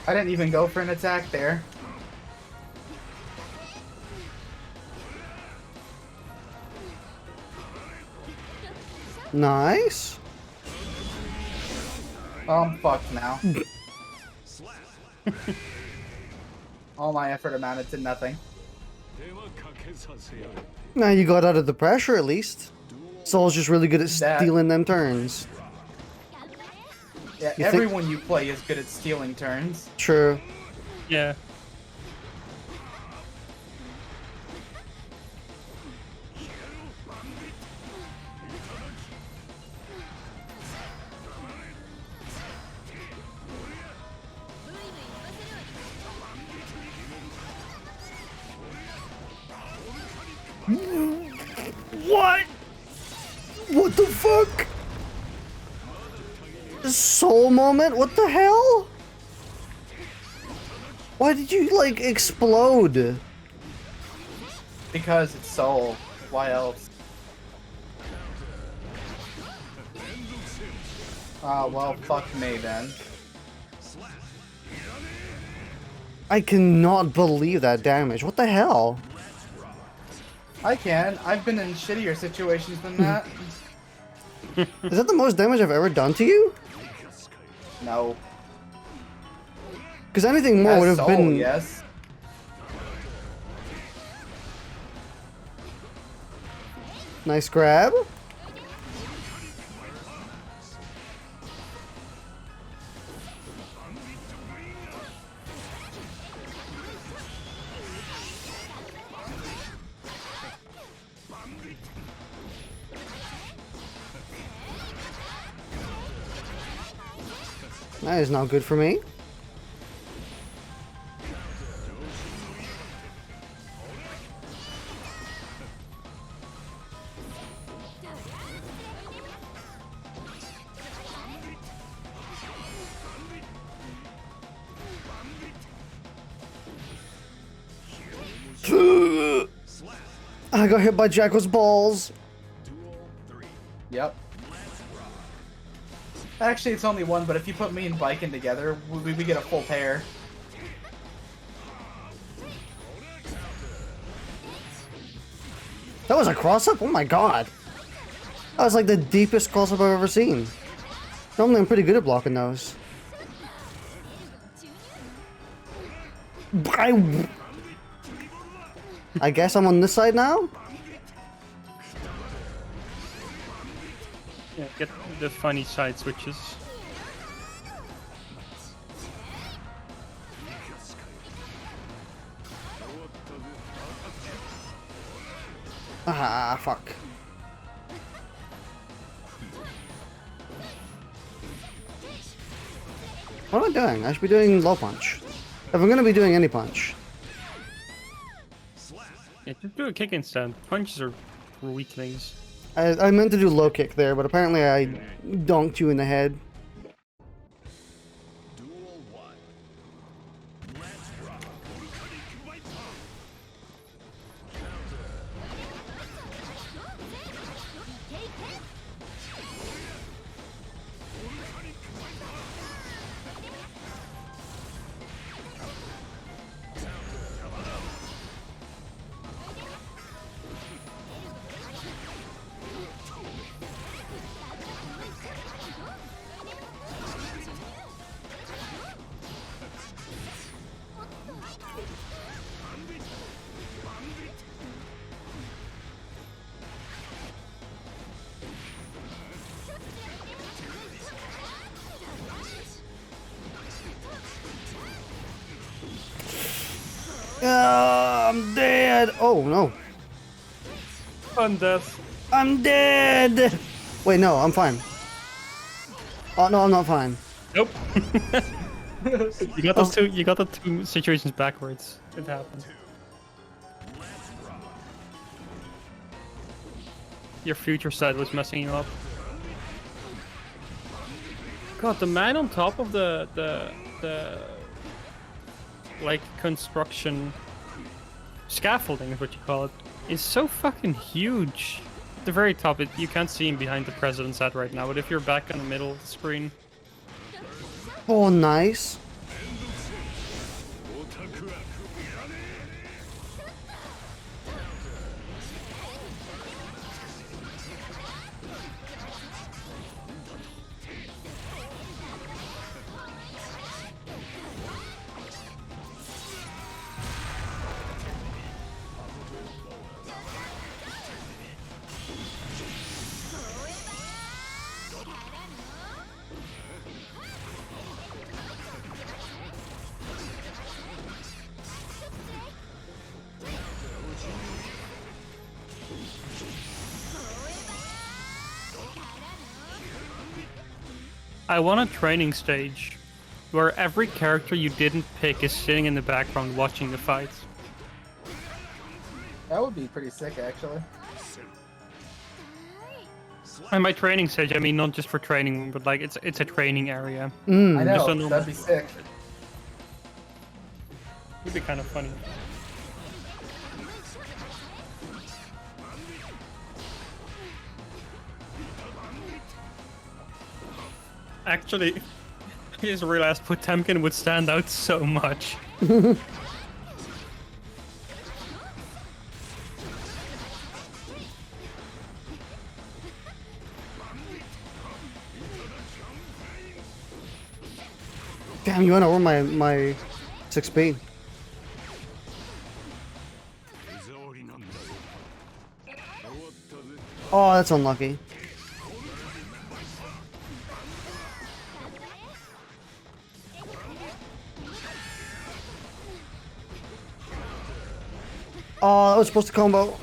I didn't even go for an attack there. Nice. Oh, I'm fucked now. All my effort amounted to nothing. Now you got out of the pressure at least. Soul's just really good at That- stealing them turns. Yeah, You think- everyone you play is good at stealing turns. True. Yeah. What? What the fuck? Soul moment? What the hell? Why did you, like, explode? Because it's Soul. Why else? Well, fuck me then. I cannot believe that damage. What the hell? I can. I've been in shittier situations than that. Is that the most damage I've ever done to you? No. Because anything more would As have Soul, been... yes. Nice grab. That is not good for me. I got hit by Jacko's balls. Yep. Actually, it's only one, but if you put me and Bipin together, we get a full pair. That was a cross-up? Oh my god. That was like the deepest cross-up I've ever seen. Normally I'm pretty good at blocking those. I guess I'm on this side now? Yeah, get the funny side switches. Ah, fuck. What am I doing? I should be doing low punch. If I'm gonna be doing any punch. Yeah, just do a kick instead. Punches are for weaklings. I meant to do low kick there, but apparently I donked you in the head. I'm dead. Oh no. Fun death. I'm dead. Wait, no, I'm fine. Oh no, I'm not fine. Nope. You got those two. You got the two situations backwards. It happened. Your future side was messing you up. God, the man on top of the like construction scaffolding is what you call it, is so fucking huge. At the very top, you can't see him behind the president's head right now, but if you're back in the middle of the screen, Oh, nice. I want a training stage where every character you didn't pick is sitting in the background watching the fights. That would be pretty sick, actually. And by training stage, I mean not just for training, but like it's a training area. I Just a know, normal- that'd be sick. It'd be kind of funny. Actually, I just realized Potemkin would stand out so much. Damn, you went over my 6B. Oh, that's unlucky. Oh, that was supposed to combo.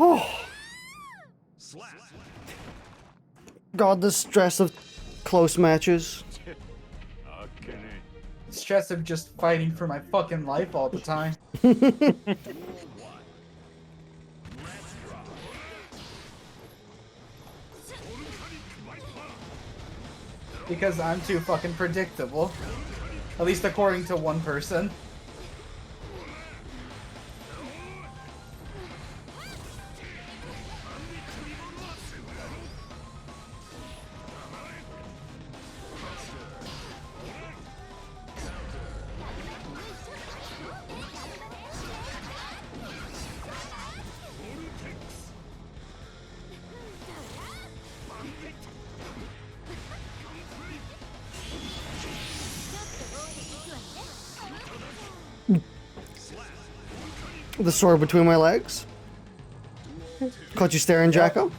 Oh. God, the stress of close matches. Stress of just fighting for my fucking life all the time. Because I'm too fucking predictable. At least according to one person. The sword between my legs. Caught you staring, Jacko.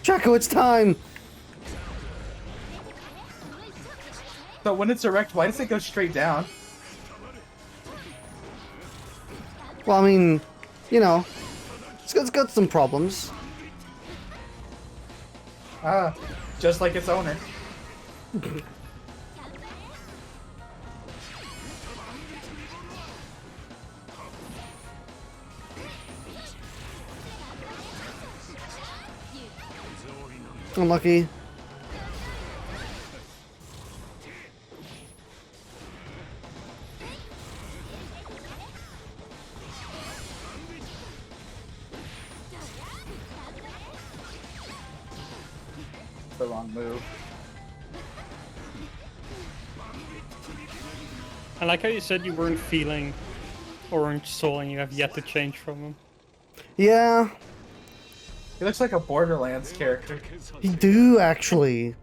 Jacko, it's time. So when it's erect, why does it go straight down? Well, I mean, you know, it's got some problems. Ah, just like its owner. Unlucky. The wrong move. I like how you said you weren't feeling Orange Soul and you have yet to change from him. Yeah, He looks like a Borderlands character. you do actually.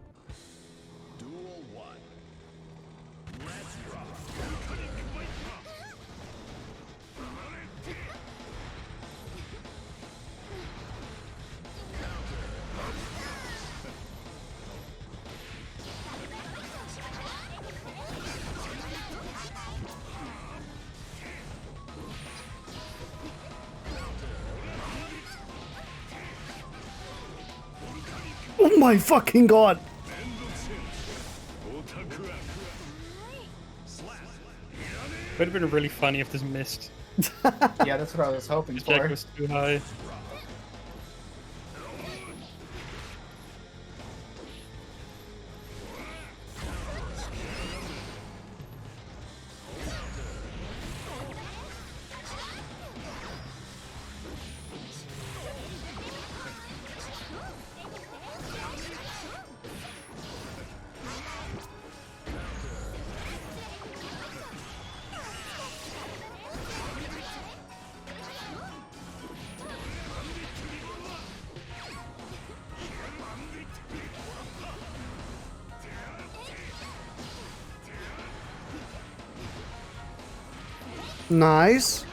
Oh my fucking god! Would have been really funny if this missed. Yeah, that's what I was hoping The jack for. was too high. Nice.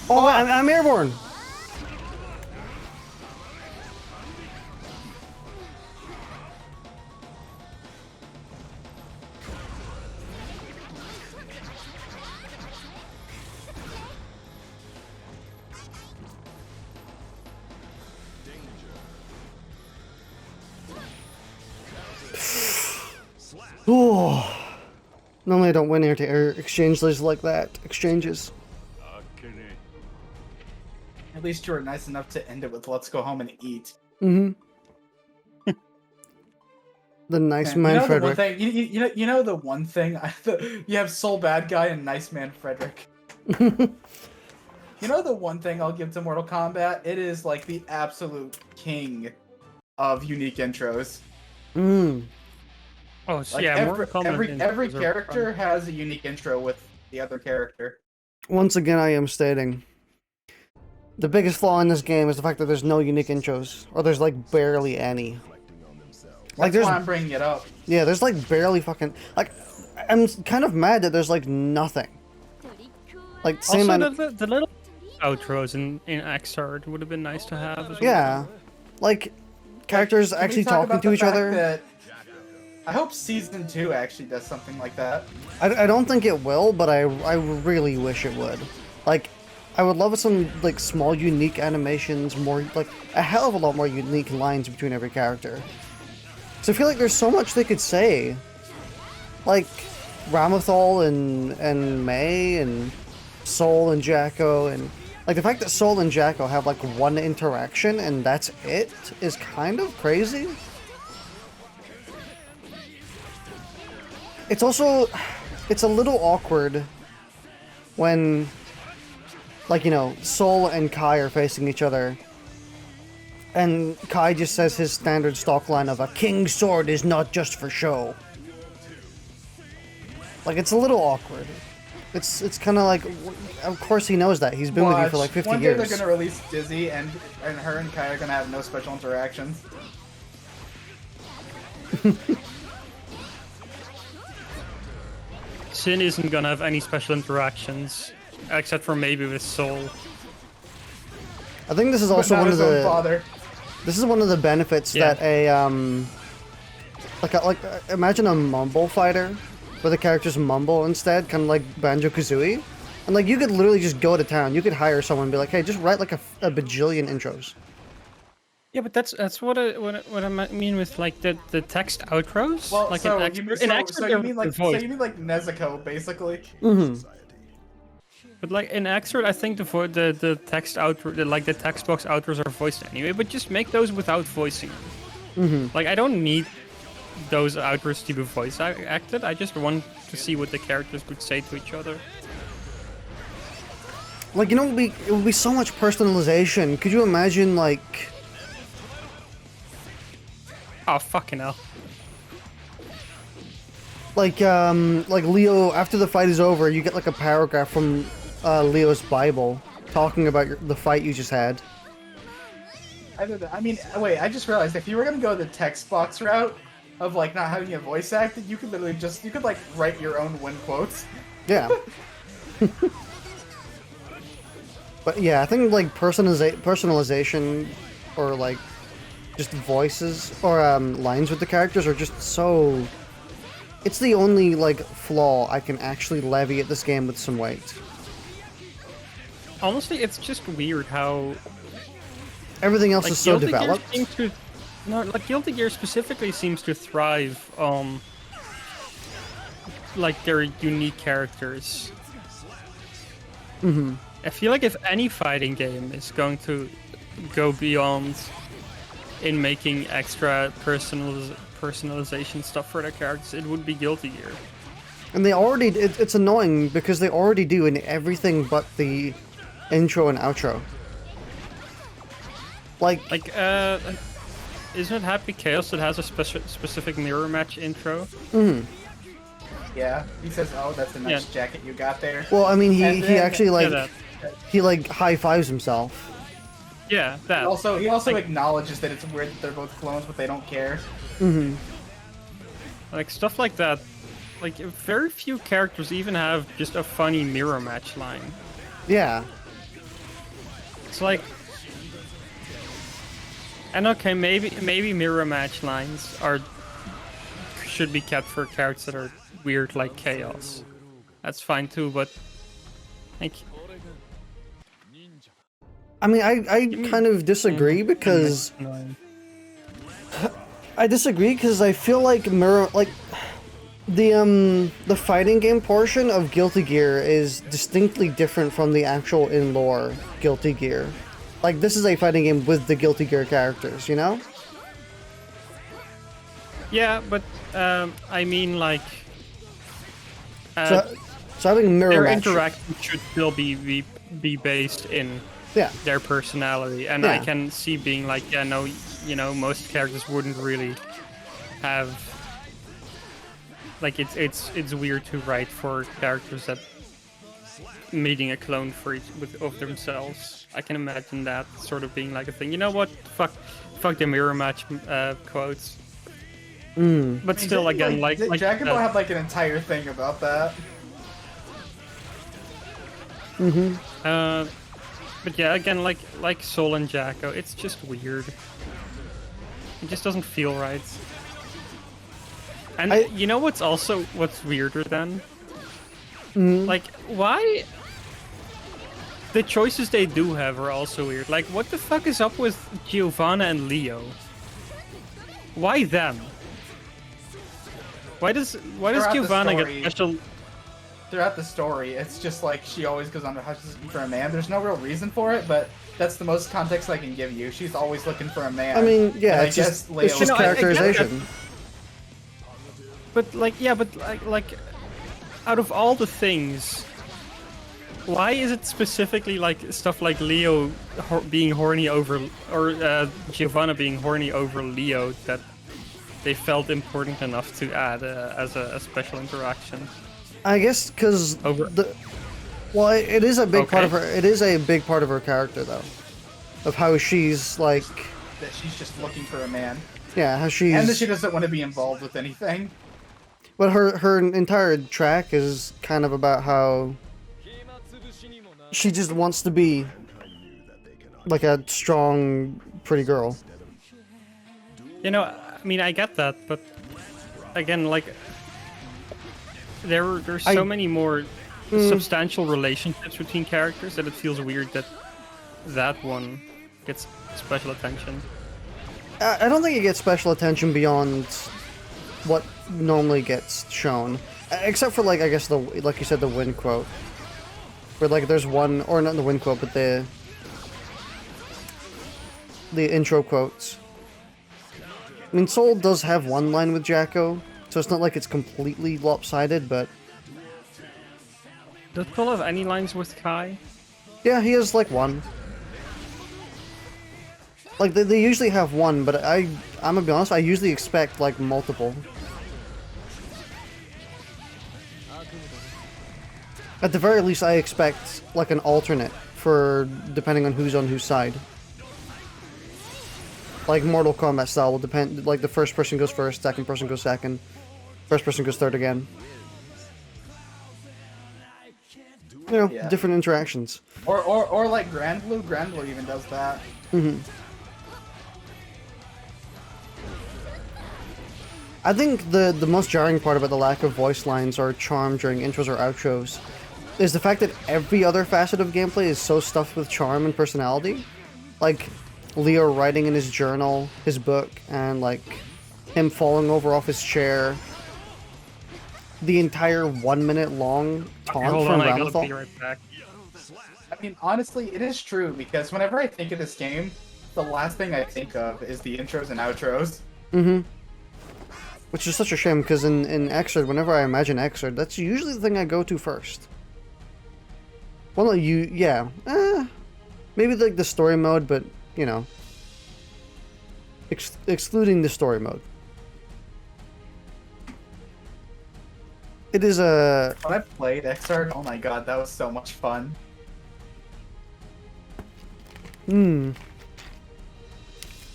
Oh, I'm airborne. Oh. Normally I don't win air-to-air exchanges like that. Exchanges. At least you were nice enough to end it with "Let's go home and eat." Mm-hmm. The nice man, you know Frederick. The one thing, you know the one thing. You have Soul Bad Guy and Nice Man Frederick. You know the one thing I'll give to Mortal Kombat? It is like the absolute king of unique intros. Mm. Oh, so Like yeah, every character has a unique intro with the other character. Once again, I am stating the biggest flaw in this game is the fact that there's no unique intros, or there's like barely any. Like That's why I'm bringing it up. Yeah, there's like barely fucking like. I'm kind of mad that there's like nothing. Like same. Also, the little outros in Xrd would have been nice to have. As well. Yeah, like characters Can we actually talk talking about to the each fact other. that I hope Season 2 actually does something like that. I don't think it will, but I really wish it would. Like, I would love some like small unique animations, more like a hell of a lot more unique lines between every character. So I feel like there's so much they could say, like Ramathal and May and Soul and Jacko, and like the fact that Soul and Jacko have like one interaction and that's it is kind of crazy. It's also, it's a little awkward when, like, you know, Soul and Kai are facing each other, and Kai just says his standard stock line of, "A king's sword is not just for show." Like, it's a little awkward. It's kind of like, of course he knows that. He's been with you for like 50 One day years. they're gonna release Dizzy, and her and Kai are gonna have no special interactions. Sin isn't gonna have any special interactions, except for maybe with Soul. I think this is also But not one of his own the father. this is one of the benefits that a imagine a mumble fighter where the characters mumble instead, kind of like Banjo-Kazooie, and like you could literally just go to town. You could hire someone and be like, "Hey, just write like a bajillion intros." Yeah, but that's what I mean with like the text outros. Well, like so, in you, Xrd, so, in Xrd so they're you mean like voiced. Nezuko, basically? Mm-hmm. But like in Xrd, I think the text outro, the text box outros are voiced anyway. But just make those without voicing them. Mm-hmm. Like I don't need those outros to be voice acted. I just want to see what the characters would say to each other. Like, you know, it would be so much personalization. Could you imagine like? Oh fucking hell! Like Leo, after the fight is over, you get like a paragraph from Leo's Bible talking about the fight you just had. I mean, wait, I just realized if you were gonna go the text box route of like not having a voice acted, you could literally you could like write your own win quotes. Yeah. But yeah, I think like personalization or like just voices or lines with the characters are just so. It's the only like flaw I can actually levy at this game with some weight. Honestly, it's just weird how Everything else like is so Guilty Gear developed. seems to, no, like Guilty Gear specifically seems to thrive on like their unique characters. Mm-hmm. I feel like if any fighting game is going to go beyond in making extra personalization stuff for their characters, it would be Guilty Gear. And they already, it's annoying because they already do in everything but the intro and outro. Like isn't it Happy Chaos that has a specific mirror match intro? mm-hmm. Yeah, he says, "Oh, that's a nice jacket you got there." Well, I mean, he then- actually like Yeah, he like high fives himself. yeah, that. He also like, acknowledges that it's weird that they're both clones, but they don't care. Mm-hmm. like stuff like that. Like very few characters even have just a funny mirror match line. Yeah. It's like, and okay, maybe mirror match lines should be kept for characters that are weird like Chaos. That's fine too, but like, I mean, I kind of disagree because I feel like the fighting game portion of Guilty Gear is distinctly different from the actual in-lore Guilty Gear. Like, this is a fighting game with the Guilty Gear characters, you know? yeah, but I mean like, So having mirror their match, interaction should still be based in yeah, their personality, and Yeah. I can see being like, yeah, no, you know, most characters wouldn't really have. Like it's weird to write for characters that meeting a clone for of themselves. I can imagine that sort of being like a thing. You know what? Fuck the mirror match quotes. But still, again, like Jackbox had like an entire thing about that. But yeah, again, like Sol and Jacko, it's just weird. It just doesn't feel right. And you know what's weirder than? Like, why? The choices they do have are also weird. Like, what the fuck is up with Giovanna and Leo? Why them? Why does Throughout the Giovanna get story- special? Throughout the story, it's just like she always goes on the hush looking for a man. There's no real reason for it, but that's the most context I can give you. She's always looking for a man. I mean, yeah, And I it's guess just Leo it's just was- No, I get characterization. But like, yeah, but like, out of all the things, why is it specifically like stuff like Leo being horny over, or Giovanna being horny over Leo that they felt important enough to add as a special interaction? I guess because it is a big part of her. It is a big part of her character, though, of how she's like, that she's just looking for a man, yeah, how she's. and that she doesn't want to be involved with anything. But her entire track is kind of about how she just wants to be like a strong, pretty girl. You know, I mean, I get that, but again, like, there's so many more substantial relationships between characters that it feels weird that that one gets special attention. I don't think it gets special attention beyond what normally gets shown, except for like I guess like you said, the win quote, where like there's one, or not the win quote, but the intro quotes. I mean, Sol does have one line with Jacko, so it's not like it's completely lopsided, but Does Sol have any lines with Kai? yeah, he has like one. Like they usually have one, but I'm gonna be honest, I usually expect like multiple. At the very least, I expect like an alternate for depending on who's on whose side. Like Mortal Kombat style will depend. Like the first person goes first, second person goes second, first person goes third again. You know, Yeah. different interactions. Or like Grand Blue. Grand Blue even does that. I think the most jarring part about the lack of voice lines or charm during intros or outros is the fact that every other facet of gameplay is so stuffed with charm and personality. Like Leo writing in his journal, his book, and like him falling over off his chair. The entire 1 minute long taunt Hold from on, I gotta Ramthal. be right back. I mean, honestly, it is true because whenever I think of this game, the last thing I think of is the intros and outros. Which is such a shame because in Xrd, whenever I imagine Xrd, that's usually the thing I go to first. Well, no, maybe like the story mode, but you know, excluding the story mode. It is a. When I played Xrd, oh my god, that was so much fun.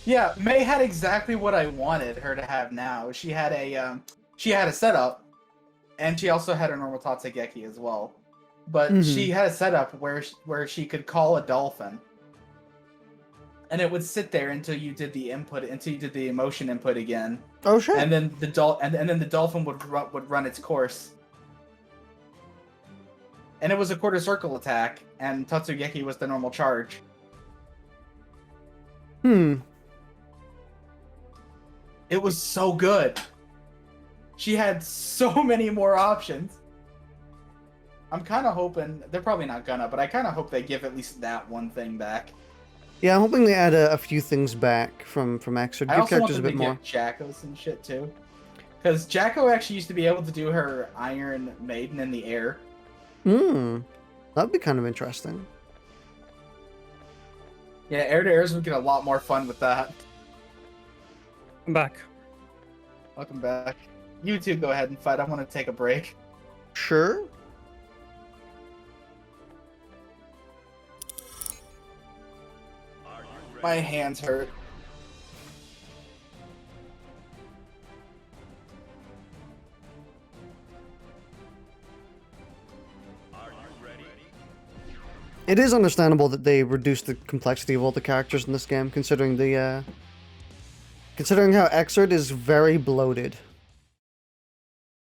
Yeah, May had exactly what I wanted her to have now. She had a setup, and she also had a normal Tatsugeki as well. But she had a setup where she could call a dolphin, and it would sit there until you did the input, until you did the emotion input again. Oh shit. And then the then the dolphin would run its course. And it was a quarter circle attack, and Tatsugeki was the normal charge. Hmm. It was so good. She had so many more options. I'm kind of hoping they're probably not gonna, but I kind of hope they give at least that one thing back. Yeah, I'm hoping they add a few things back from X or I give also want characters a them bit to more. give Jacko some shit too, because Jacko actually used to be able to do her Iron Maiden in the air. Hmm. That'd be kind of interesting. Yeah, air to airs would get a lot more fun with that. I'm back. Welcome back. You two go ahead and fight. I want to take a break. Sure. My hands hurt. It is understandable that they reduced the complexity of all the characters in this game, considering the considering how Xrd is very bloated.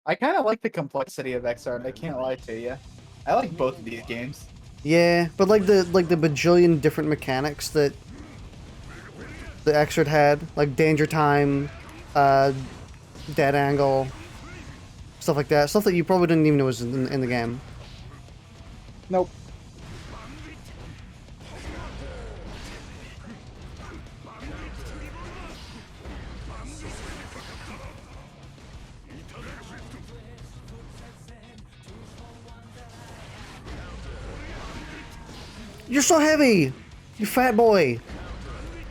I kind of like the complexity of XR. I can't lie to you. I like both of these games. Yeah, but like the bajillion different mechanics that the Xrd had, like danger time, dead angle, stuff like that, stuff that you probably didn't even know was in the game. Nope. You're so heavy, you fat boy.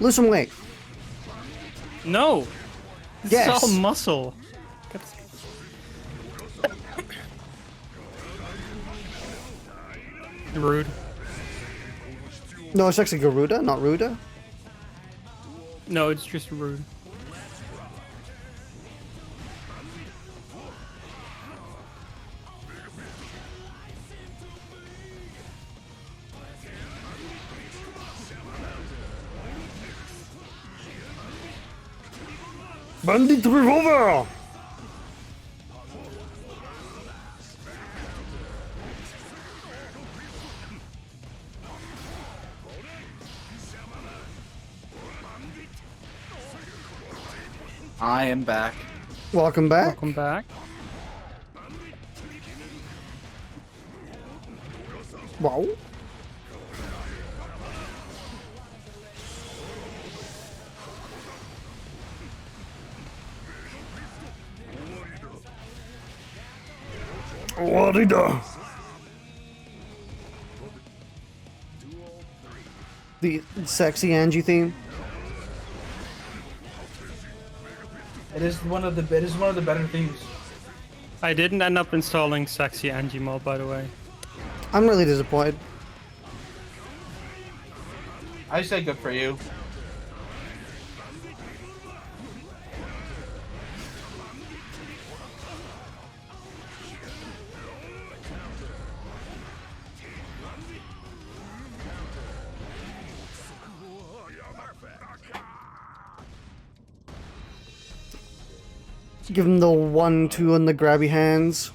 Lose some weight. No! This Yes. is all muscle. Rude. No, it's actually Garuda, not Ruda. No, it's just rude. Bandit revolver! I am back. Welcome back. Welcome back. Wow. Waddicker. The sexy Angie theme. It is one of the better themes. I didn't end up installing Sexy Angie mod, by the way. I'm really disappointed. I say good for you. Give him the 1-2 on the grabby hands.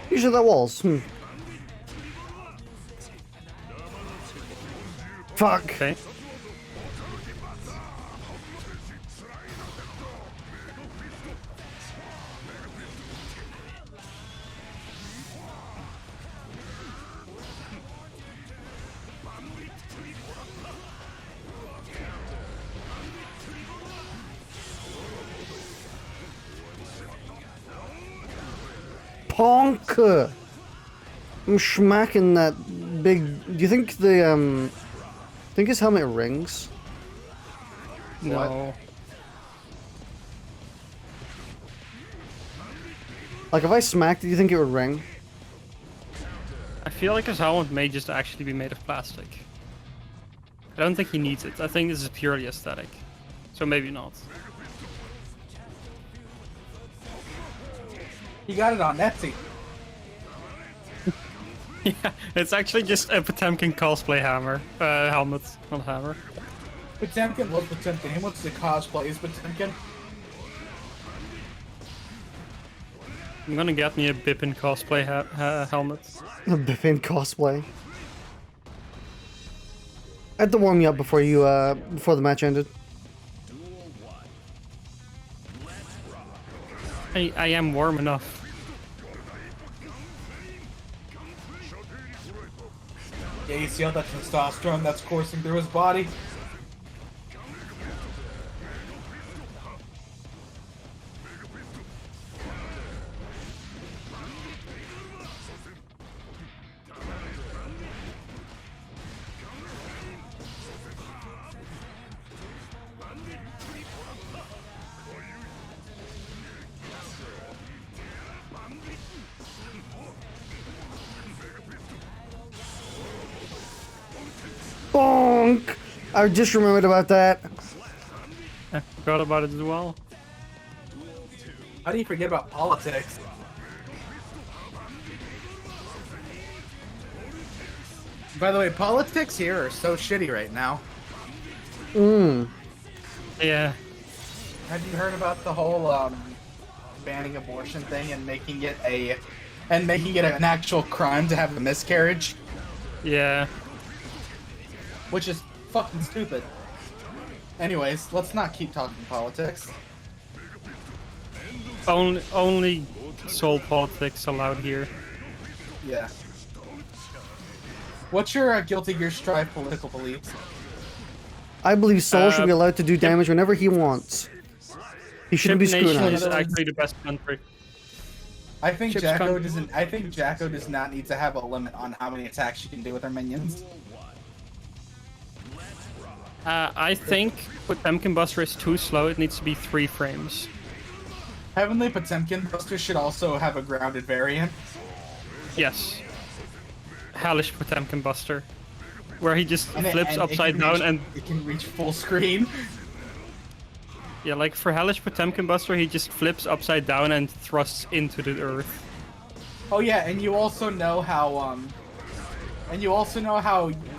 Usually that walls. Fuck. Okay. Ponk! I'm smacking that Big. Do you think the think his helmet rings? No. Like if I smacked it, do you think it would ring? I feel like his helmet may just actually be made of plastic. I don't think he needs it. I think this is purely aesthetic. So maybe not. You got it on Etsy. Yeah, it's actually just a Potemkin cosplay hammer. Helmet, not hammer. Potemkin was Potemkin. He wants to cosplay as Potemkin. I'm gonna get me a Bipin cosplay helmet. The Bipin cosplay. I had to warm you up before you before the match ended. I am warm enough. Yeah, you see all that testosterone that's coursing through his body? Bonk! I just remembered about that. I forgot about it as well. How do you forget about politics? By the way, politics here are so shitty right now. Yeah. Have you heard about the whole banning abortion thing and making it an actual crime to have a miscarriage? Yeah. Which is fucking stupid. Anyways, let's not keep talking politics. Only soul politics allowed here. Yeah. What's your Guilty Gear Strive political beliefs? I believe Soul should be allowed to do damage whenever he wants. He shouldn't be Chip Nation scrutinized. is actually the best country. I think Chip's Jacko con- doesn't. I think Jacko does not need to have a limit on how many attacks she can do with her minions. I think Potemkin Buster is too slow. It needs to be 3 frames. Heavenly Potemkin Buster should also have a grounded variant. Yes. Hellish Potemkin Buster. Where he just And flips it upside can down reach- and... it can reach full screen. Yeah, like for Hellish Potemkin Buster, he just flips upside down and thrusts into the earth. Oh yeah, and you also know how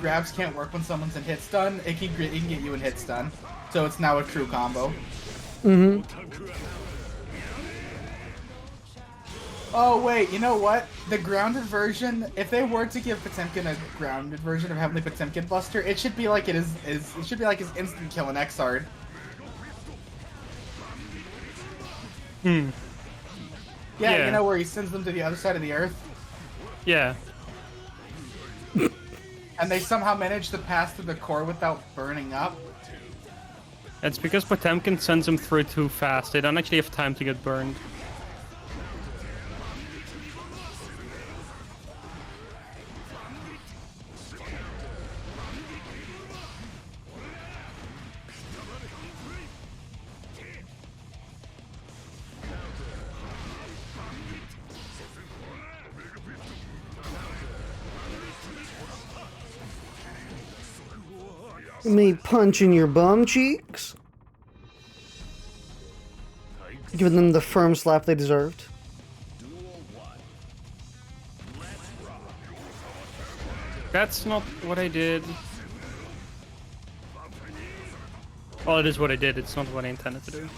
grabs can't work when someone's in hit stun. It can get you in hit stun, so it's now a true combo. Oh wait, you know what? The grounded version, if they were to give Potemkin a grounded version of Heavenly Potemkin Buster, it should be like it should be like his instant kill in Xrd. Yeah, you know where he sends them to the other side of the earth, Yeah. and they somehow manage to pass through the core without burning up. It's because Potemkin sends them through too fast. They don't actually have time to get burned. Me punching your bum cheeks? Giving them the firm slap they deserved. That's not what I did. Well, it is what I did. It's not what I intended to do.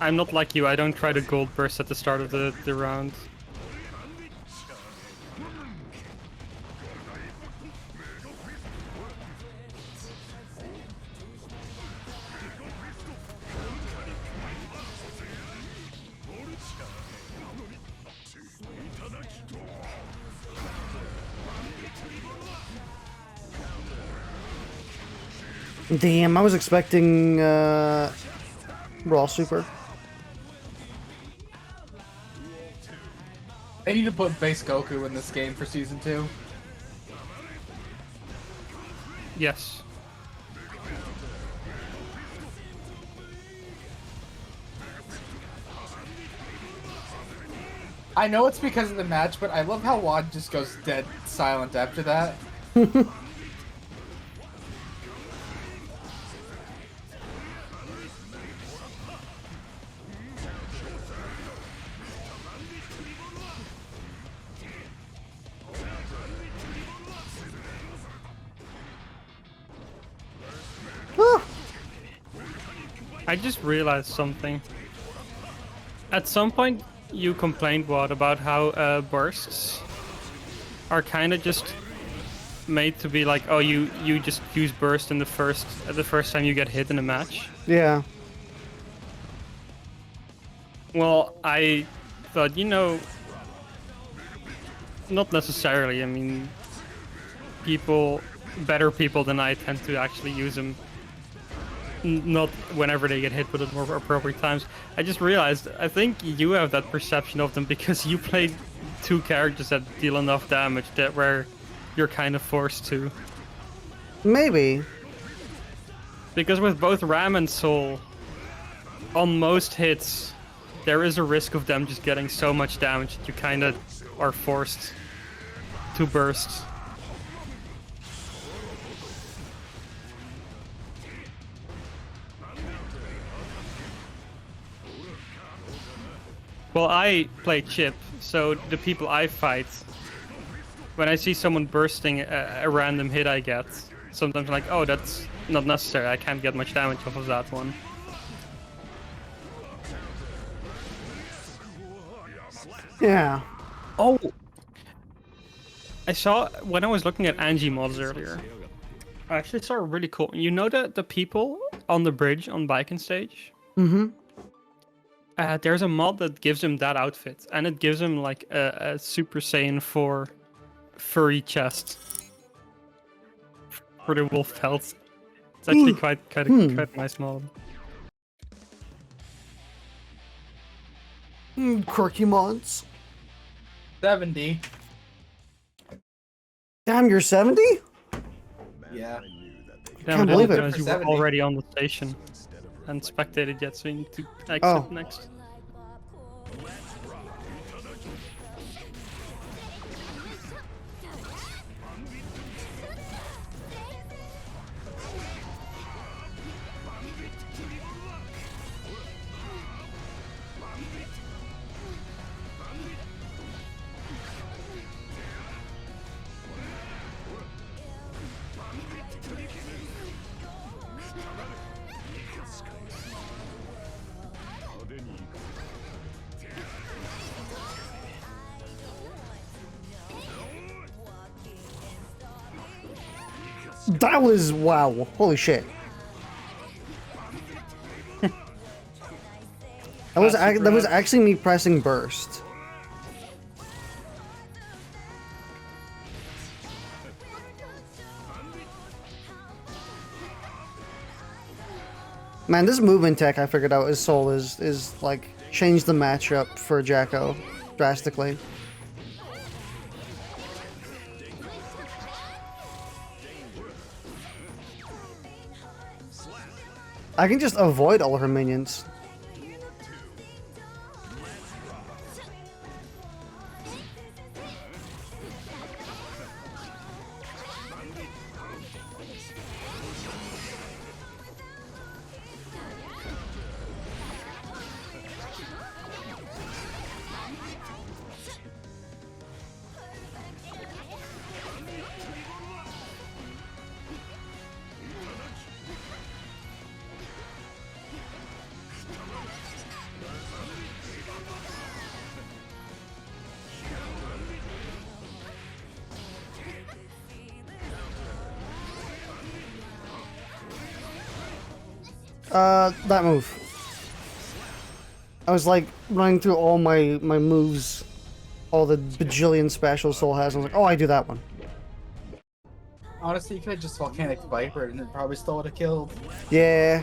I'm not like you. I don't try to gold burst at the start of the round. Damn, I was expecting Raw Super. They need to put base Goku in this game for season 2. Yes. I know it's because of the match, but I love how Wad just goes dead silent after that. I just realized something. At some point, you complained, Wad, about how bursts are kind of just made to be like, oh, you just use burst in the first time you get hit in a match. Yeah. Well, I thought, not necessarily. I mean, better people than I tend to actually use them. Not whenever they get hit, but at more appropriate times. I just realized, I think you have that perception of them because you played 2 characters that deal enough damage that where you're kind of forced to. Maybe. Because with both Ram and Soul, on most hits, there is a risk of them just getting so much damage that you kind of are forced to burst. Well, I play Chip, so the people I fight, when I see someone bursting a random hit I get, sometimes I'm like, oh, that's not necessary, I can't get much damage off of that one. Yeah. Oh! I saw, when I was looking at Angie mods earlier, I actually saw a really cool, you know the people on the bridge on Bipin stage? Mm-hmm. There's a mod that gives him that outfit, and it gives him like a Super Saiyan 4 furry chest for the wolf pelt. It's actually quite a nice mod. Quirky mods. 70. Damn, you're 70? Yeah. Damn, believe it. because you were 70. already on the station and spectated yet, so you need to exit next. That was wow! Holy shit! that was actually me pressing burst. Man, this movement tech I figured out is Soul is like changed the matchup for Jacko drastically. I can just avoid all her minions. That move. I was like running through all my moves, all the bajillion specials Soul has, and I was like, oh, I do that one. Honestly, you could have just Volcanic Viper and it probably still would have killed. Yeah.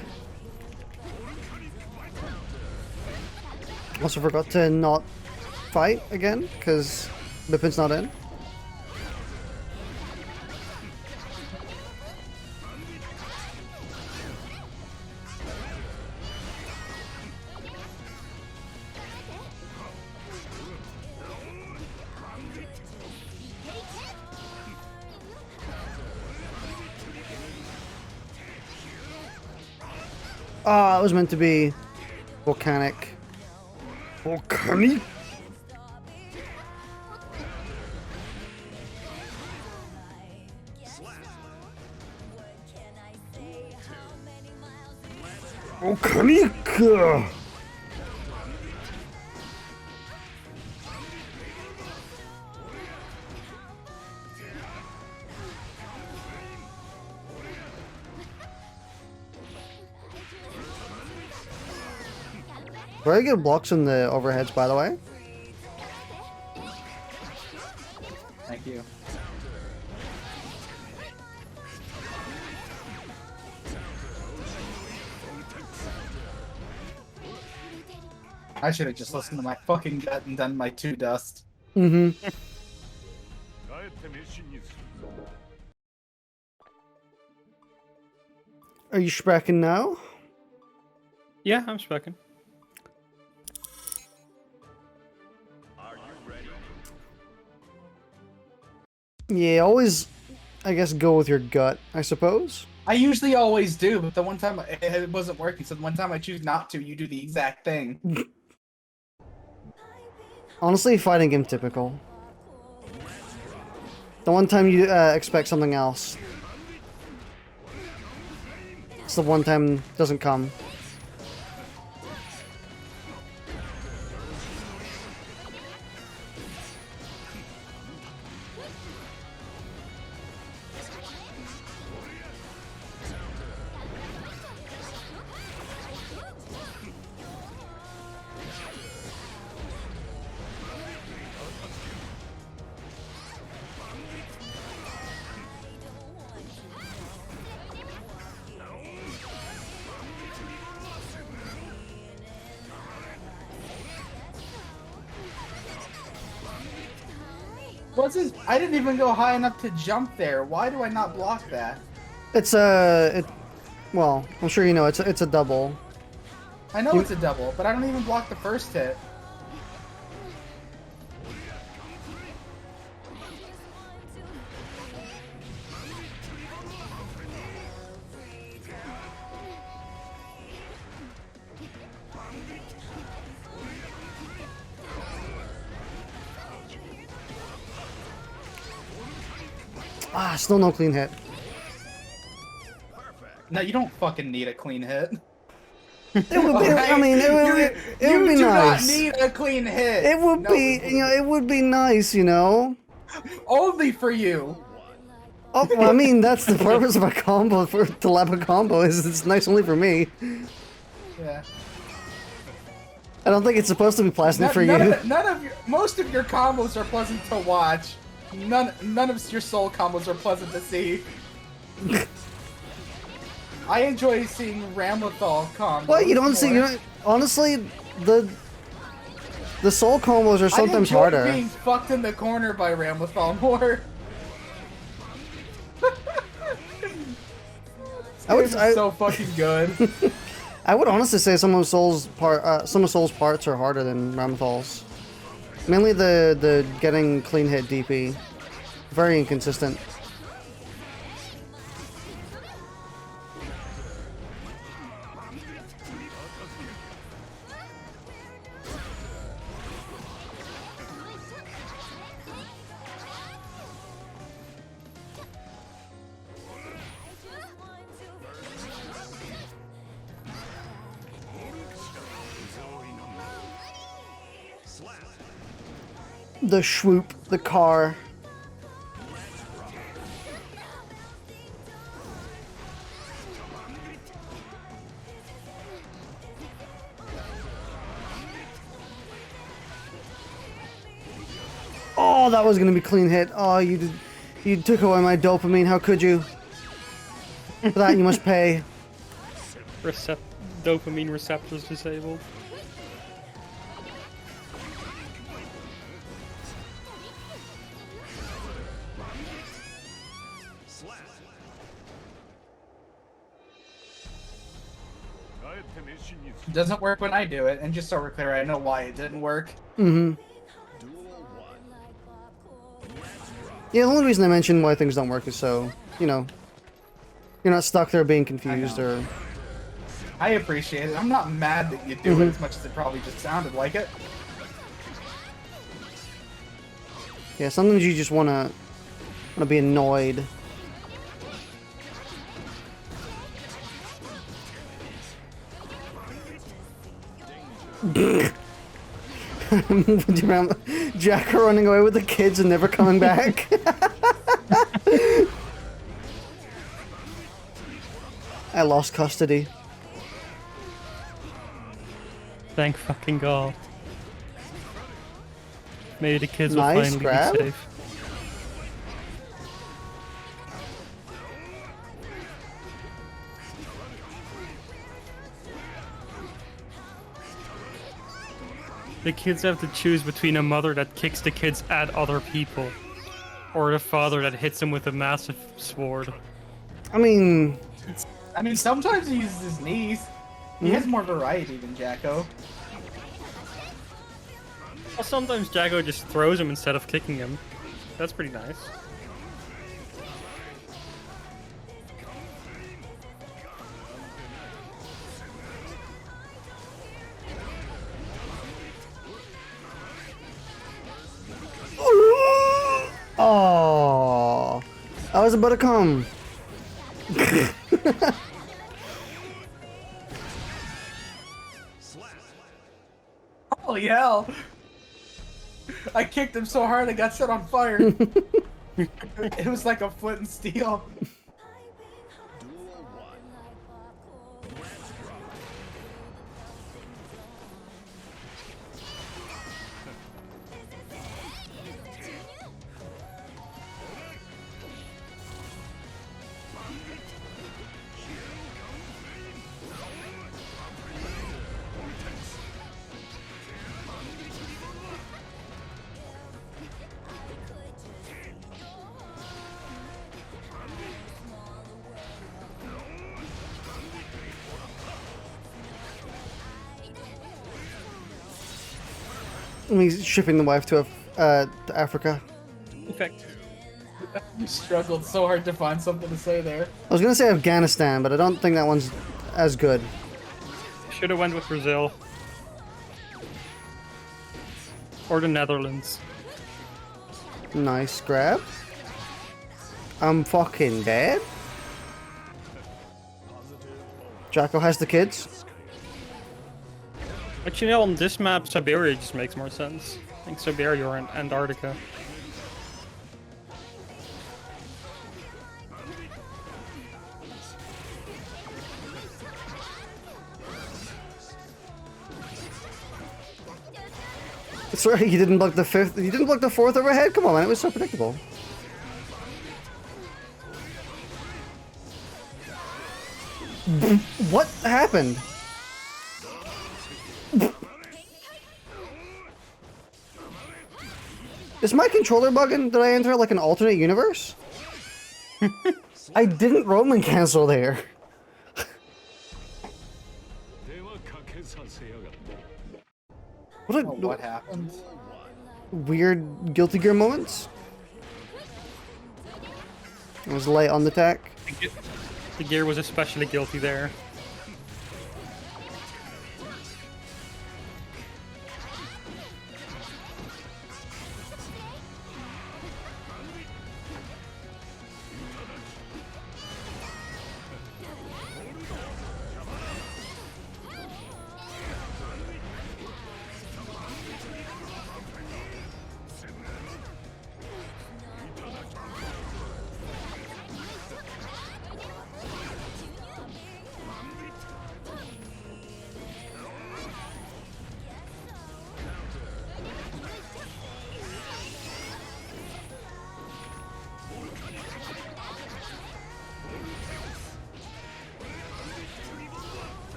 Also forgot to not fight again because Bipin's not in. Oh, it was meant to be volcanic. Volcanic? Volcanic! Very good blocks in the overheads, by the way. Thank you. I should have just listened to my fucking gut and done my 2 dust. Mm-hmm. Are you specking now? Yeah, I'm specking. Yeah, always, I guess, go with your gut, I suppose. I usually always do, but the one time it wasn't working, so the one time I choose not to, you do the exact thing. Honestly, fighting game typical. The one time you expect something else. It's the one time it doesn't come. What's this? I didn't even go high enough to jump there. Why do I not block that? It's a, well, I'm sure you know it's a double. I know it's a double, but I don't even block the first hit. Ah, still no clean hit. No, you don't fucking need a clean hit. It would be. I mean, it would be You do nice. not need a clean hit. It would No, be. You know, it would be nice. You know. only for you. Oh, well, I mean, that's the purpose of a combo. To lap a combo is it's nice only for me. Yeah. I don't think it's supposed to be pleasant for you. Most of your combos are pleasant to watch. None of your soul combos are pleasant to see. I enjoy seeing Ramlethal combos. Well, you don't see. You know, honestly, the soul combos are sometimes I enjoy harder. being fucked in the corner by Ramlethal more. This is so fucking good. I would honestly say some of Soul's parts are harder than Ramathal's. Mainly the getting clean hit DP. Very inconsistent. The swoop, the car. Oh, that was gonna be clean hit. Oh, you took away my dopamine. How could you? For that you must pay. Dopamine receptors disabled. It doesn't work when I do it, and just so we're clear, I know why it didn't work. Mm-hmm. Yeah, the only reason I mention why things don't work is so, you know, you're not stuck there being confused or... I appreciate it. I'm not mad that you do it as much as it probably just sounded like it. Yeah, sometimes you just wanna be annoyed. Jack running away with the kids and never coming back. I lost custody. Thank fucking God. Maybe the kids will Nice finally grab. be safe. The kids have to choose between a mother that kicks the kids at other people, or a father that hits them with a massive sword. I mean, Sometimes he uses his knees. He has more variety than Jacko. Well, sometimes Jago just throws him instead of kicking him. That's pretty nice. oh, I was about to come. Holy hell! I kicked him so hard I got set on fire. It was like a foot and steel. He's shipping the wife to Africa. In fact, You struggled so hard to find something to say there. I was gonna say Afghanistan, but I don't think that one's as good. should have went with Brazil. Or the Netherlands. Nice grab. I'm fucking dead. Jacko has the kids. But you know, on this map, Siberia just makes more sense. I think Siberia or Antarctica. That's right, you didn't block the fifth, you didn't block the fourth overhead? Come on, man, it was so predictable. What happened? Is my controller bugging? Did I enter like an alternate universe? I didn't Roman cancel there. What happened? Weird Guilty Gear moments? I was light on the attack. The gear was especially guilty there.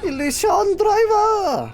Illusion driver!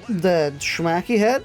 The schmacky head?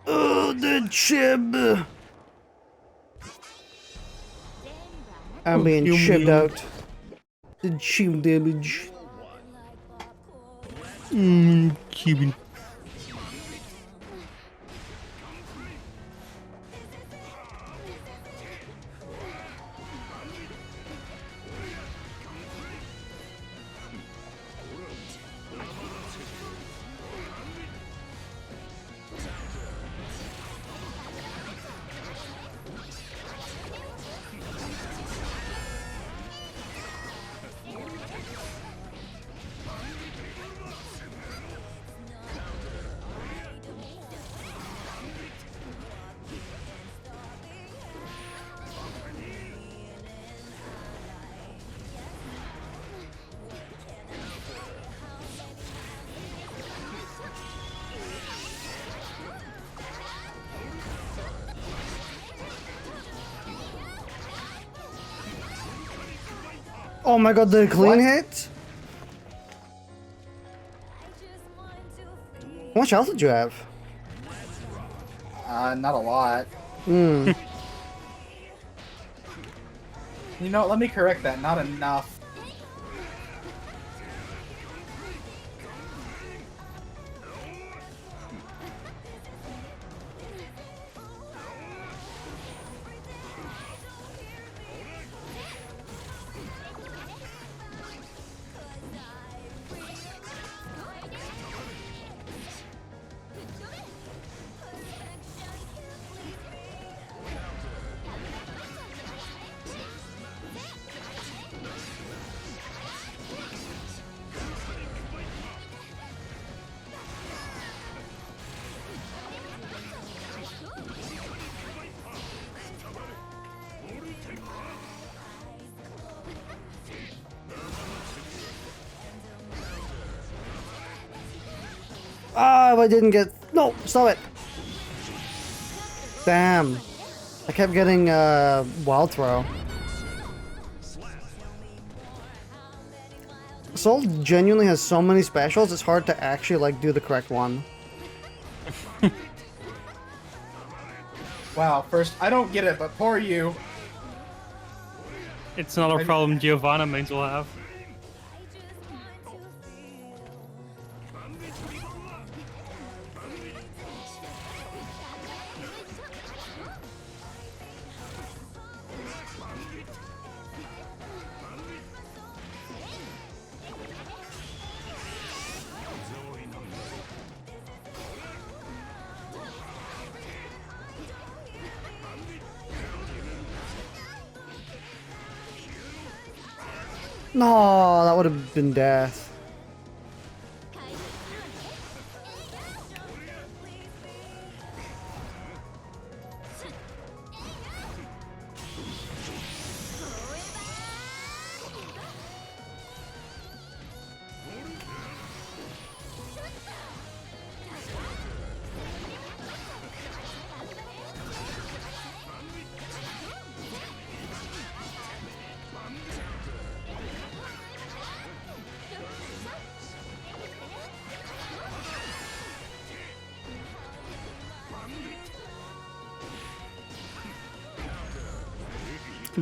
Oh, the chib! I'm being chibbed out. The chib damage. Chibbing. Oh my god, the clean What? hit? How much health did you have? Not a lot. Hmm. You know, let me correct that. Not enough. Ah, I didn't get... No, stop it. Damn. I kept getting wild throw. Soul genuinely has so many specials, it's hard to actually like do the correct one. Wow, first, I don't get it, but poor you. It's not a problem Giovanna mains will have. No, that would have been death.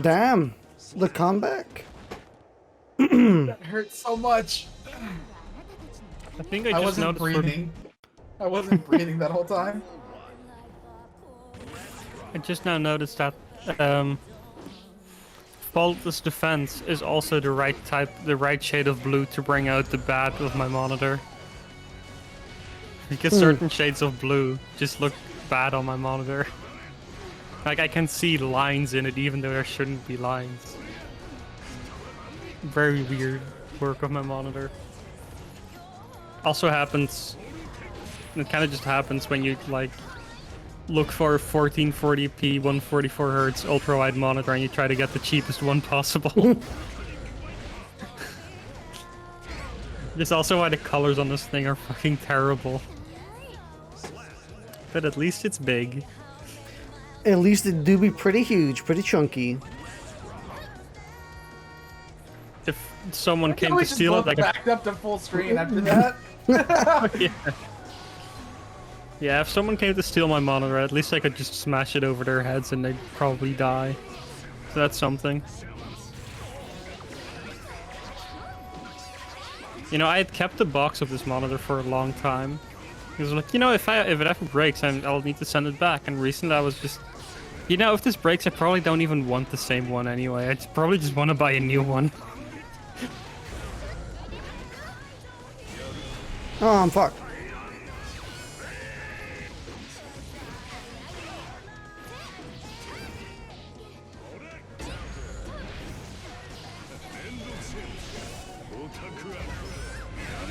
Damn, the comeback. That hurts so much. I think I I just wasn't noticed. breathing. I wasn't breathing that whole time. I just now noticed that Faultless Defense is also the right type, the right shade of blue to bring out the bad of my monitor. Because certain shades of blue just look bad on my monitor. Like, I can see lines in it even though there shouldn't be lines. Very weird work of my monitor. Also happens... It kind of just happens when you, like, look for 1440p, 144Hz ultra-wide monitor and you try to get the cheapest one possible. This is also why the colors on this thing are fucking terrible. But at least it's big. At least it do be pretty huge, pretty chunky. If someone came to steal it, like backed up to full screen after that. yeah. Yeah, if someone came to steal my monitor, at least I could just smash it over their heads and they'd probably die. So that's something. You know, I had kept the box of this monitor for a long time. Because like, you know, if it ever breaks, I'll need to send it back. And recently I was just, you know, if this breaks, I probably don't even want the same one anyway. I probably just want to buy a new one. Oh, I'm fucked.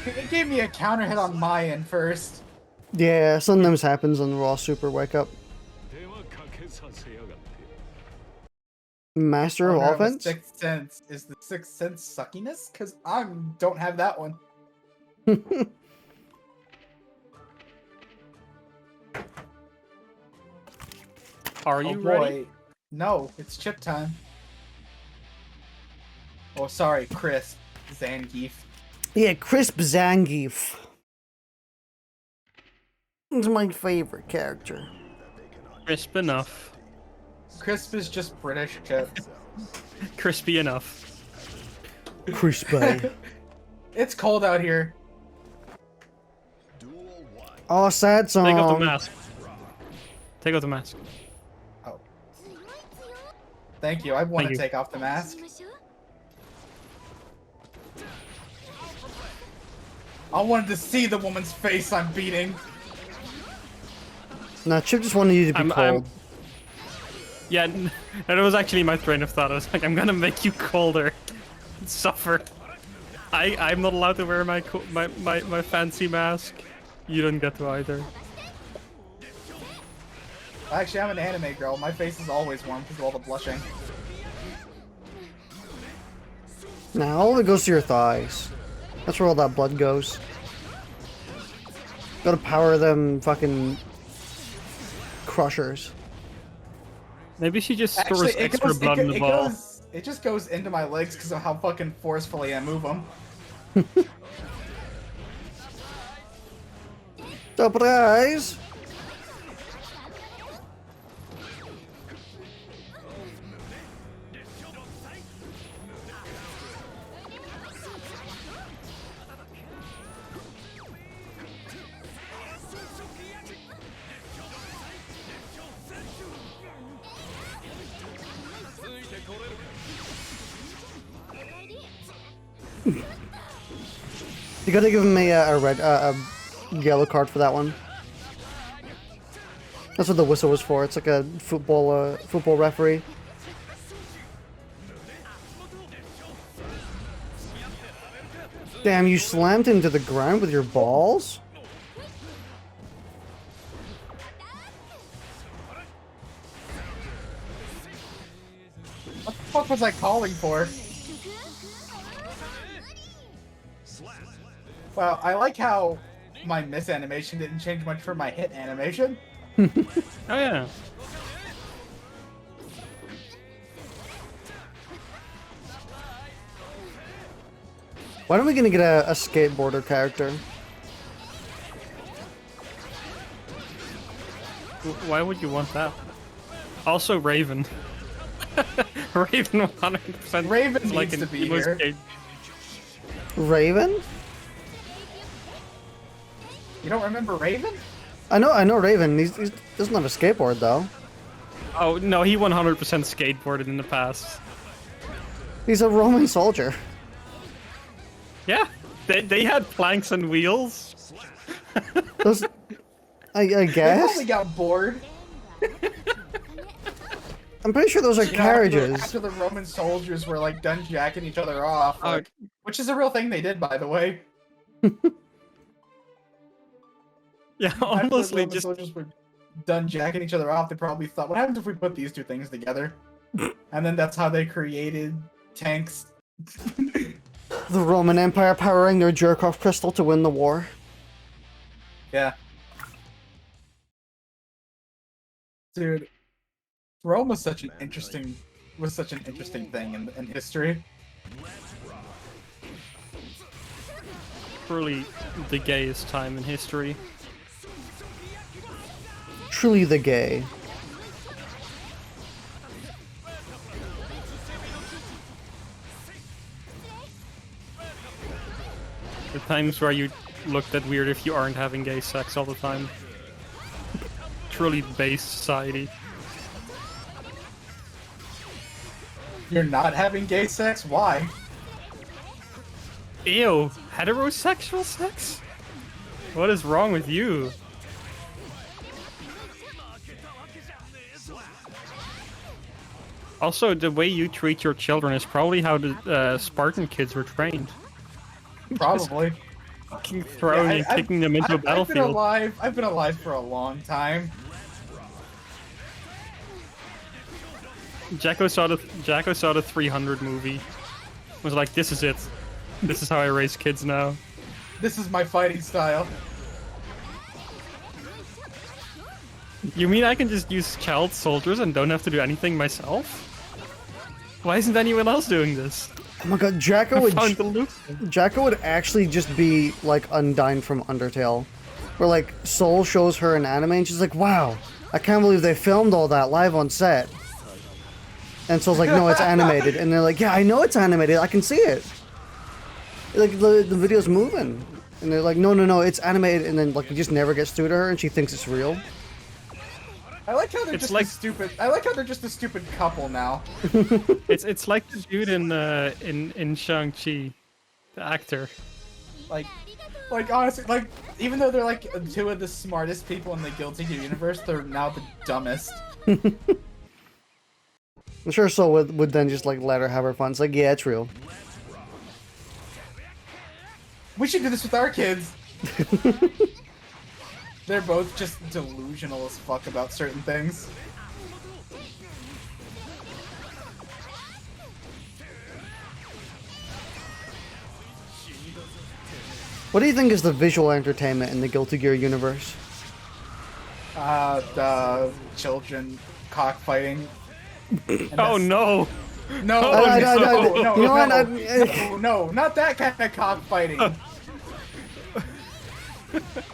It gave me a counter hit on my end first. Yeah, sometimes happens on Raw Super Wake Up. Master of Offense? Sixth Sense. Is the Sixth Sense suckiness? Because I don't have that one. Are you ready? No, it's chip time. Oh, sorry, Chris. Zangief. Yeah, Crisp Zangief. It's my favorite character. Crisp enough. Crisp is just British chip. Crispy enough. Crispy. It's cold out here. Oh, sad song. Take off the mask. Take off the mask. Oh. Thank you. I want to take off the mask. I wanted to see the woman's face I'm beating. Nah, Chip just wanted you to be cold. Yeah, that was actually my train of thought. I was like, I'm gonna make you colder. Suffer. I'm not allowed to wear my fancy mask. You don't get to either. Actually, I'm an anime girl. My face is always warm because of all the blushing. Nah, all of it goes to your thighs. That's where all that blood goes. Gotta power them fucking crushers. Maybe she just stores extra blood in the ball. It just goes into my legs because of how fucking forcefully I move them. Surprise! You gotta give him a yellow card for that one. That's what the whistle was for. It's like a football referee. Damn, you slammed him to the ground with your balls? What the fuck was I calling for? Well, I like how my miss animation didn't change much from my hit animation. Oh yeah. Why aren't we gonna get a skateboarder character? Why would you want that? Also Raven. Raven 100%. Raven like needs an to be emo here. skate. Raven? You don't remember Raven? I know Raven. He doesn't have a skateboard though. Oh no, he 100% skateboarded in the past. He's a Roman soldier. Yeah, they had planks and wheels. Those, I They guess. probably got bored. I'm pretty sure those are You know, carriages. after the Roman soldiers were like done jacking each other off, like, which is a real thing they did, by the way. Yeah, After the honestly, Roman soldiers were done jacking each other off, they probably thought, what happens if we put these two things together? And then that's how they created tanks. The Roman Empire powering their jerk-off crystal to win the war. Yeah. Dude, Rome was such an interesting thing in history. truly the gayest time in history. Truly the gay. The times where you looked at weird if you aren't having gay sex all the time. Truly base society. You're not having gay sex? Why? Ew, heterosexual sex? What is wrong with you? Also, the way you treat your children is probably how the Spartan kids were trained. Probably. Fucking throwing and kicking them into a battlefield. I've been alive for a long time. Jacko saw the 300 movie. Was like, this is it. This is how I raise kids now. This is my fighting style. You mean I can just use child soldiers and don't have to do anything myself? Why isn't anyone else doing this? Oh my god, Jacko would actually just be like Undyne from Undertale. Where like Soul shows her an anime and she's like, wow, I can't believe they filmed all that live on set. And Soul's like, no, it's animated. And they're like, yeah, I know it's animated, I can see it. Like the video's moving. And they're like, no, it's animated, and then like it just never gets through to her and she thinks it's real. I like how they're It's just like- a stupid. I like how they're just a stupid couple now. It's like the dude in Shang-Chi, the actor. Like honestly, like even though they're like two of the smartest people in the Guilty Gear universe, they're now the dumbest. I'm sure Soul would then just like let her have her fun. It's like, yeah, it's real. We should do this with our kids. They're both just delusional as fuck about certain things. What do you think is the visual entertainment in the Guilty Gear universe? The children cockfighting. Oh no! No, no, you know what? no, not that kind of cockfighting.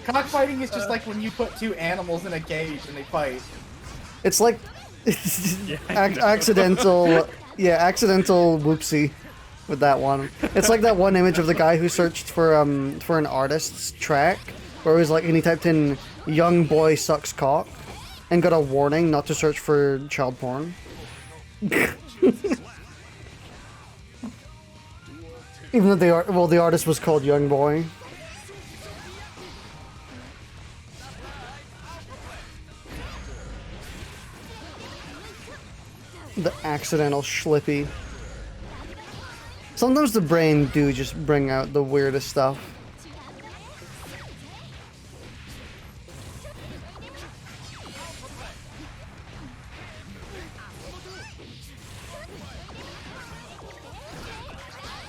Cockfighting is just like when you put two animals in a cage and they fight. It's like Yeah, accidental whoopsie with that one. It's like that one image of the guy who searched for an artist's track, where it was like, and he typed in "young boy sucks cock" and got a warning not to search for child porn. Even though the artist was called Young Boy. The accidental schlippy. Sometimes the brain do just bring out the weirdest stuff.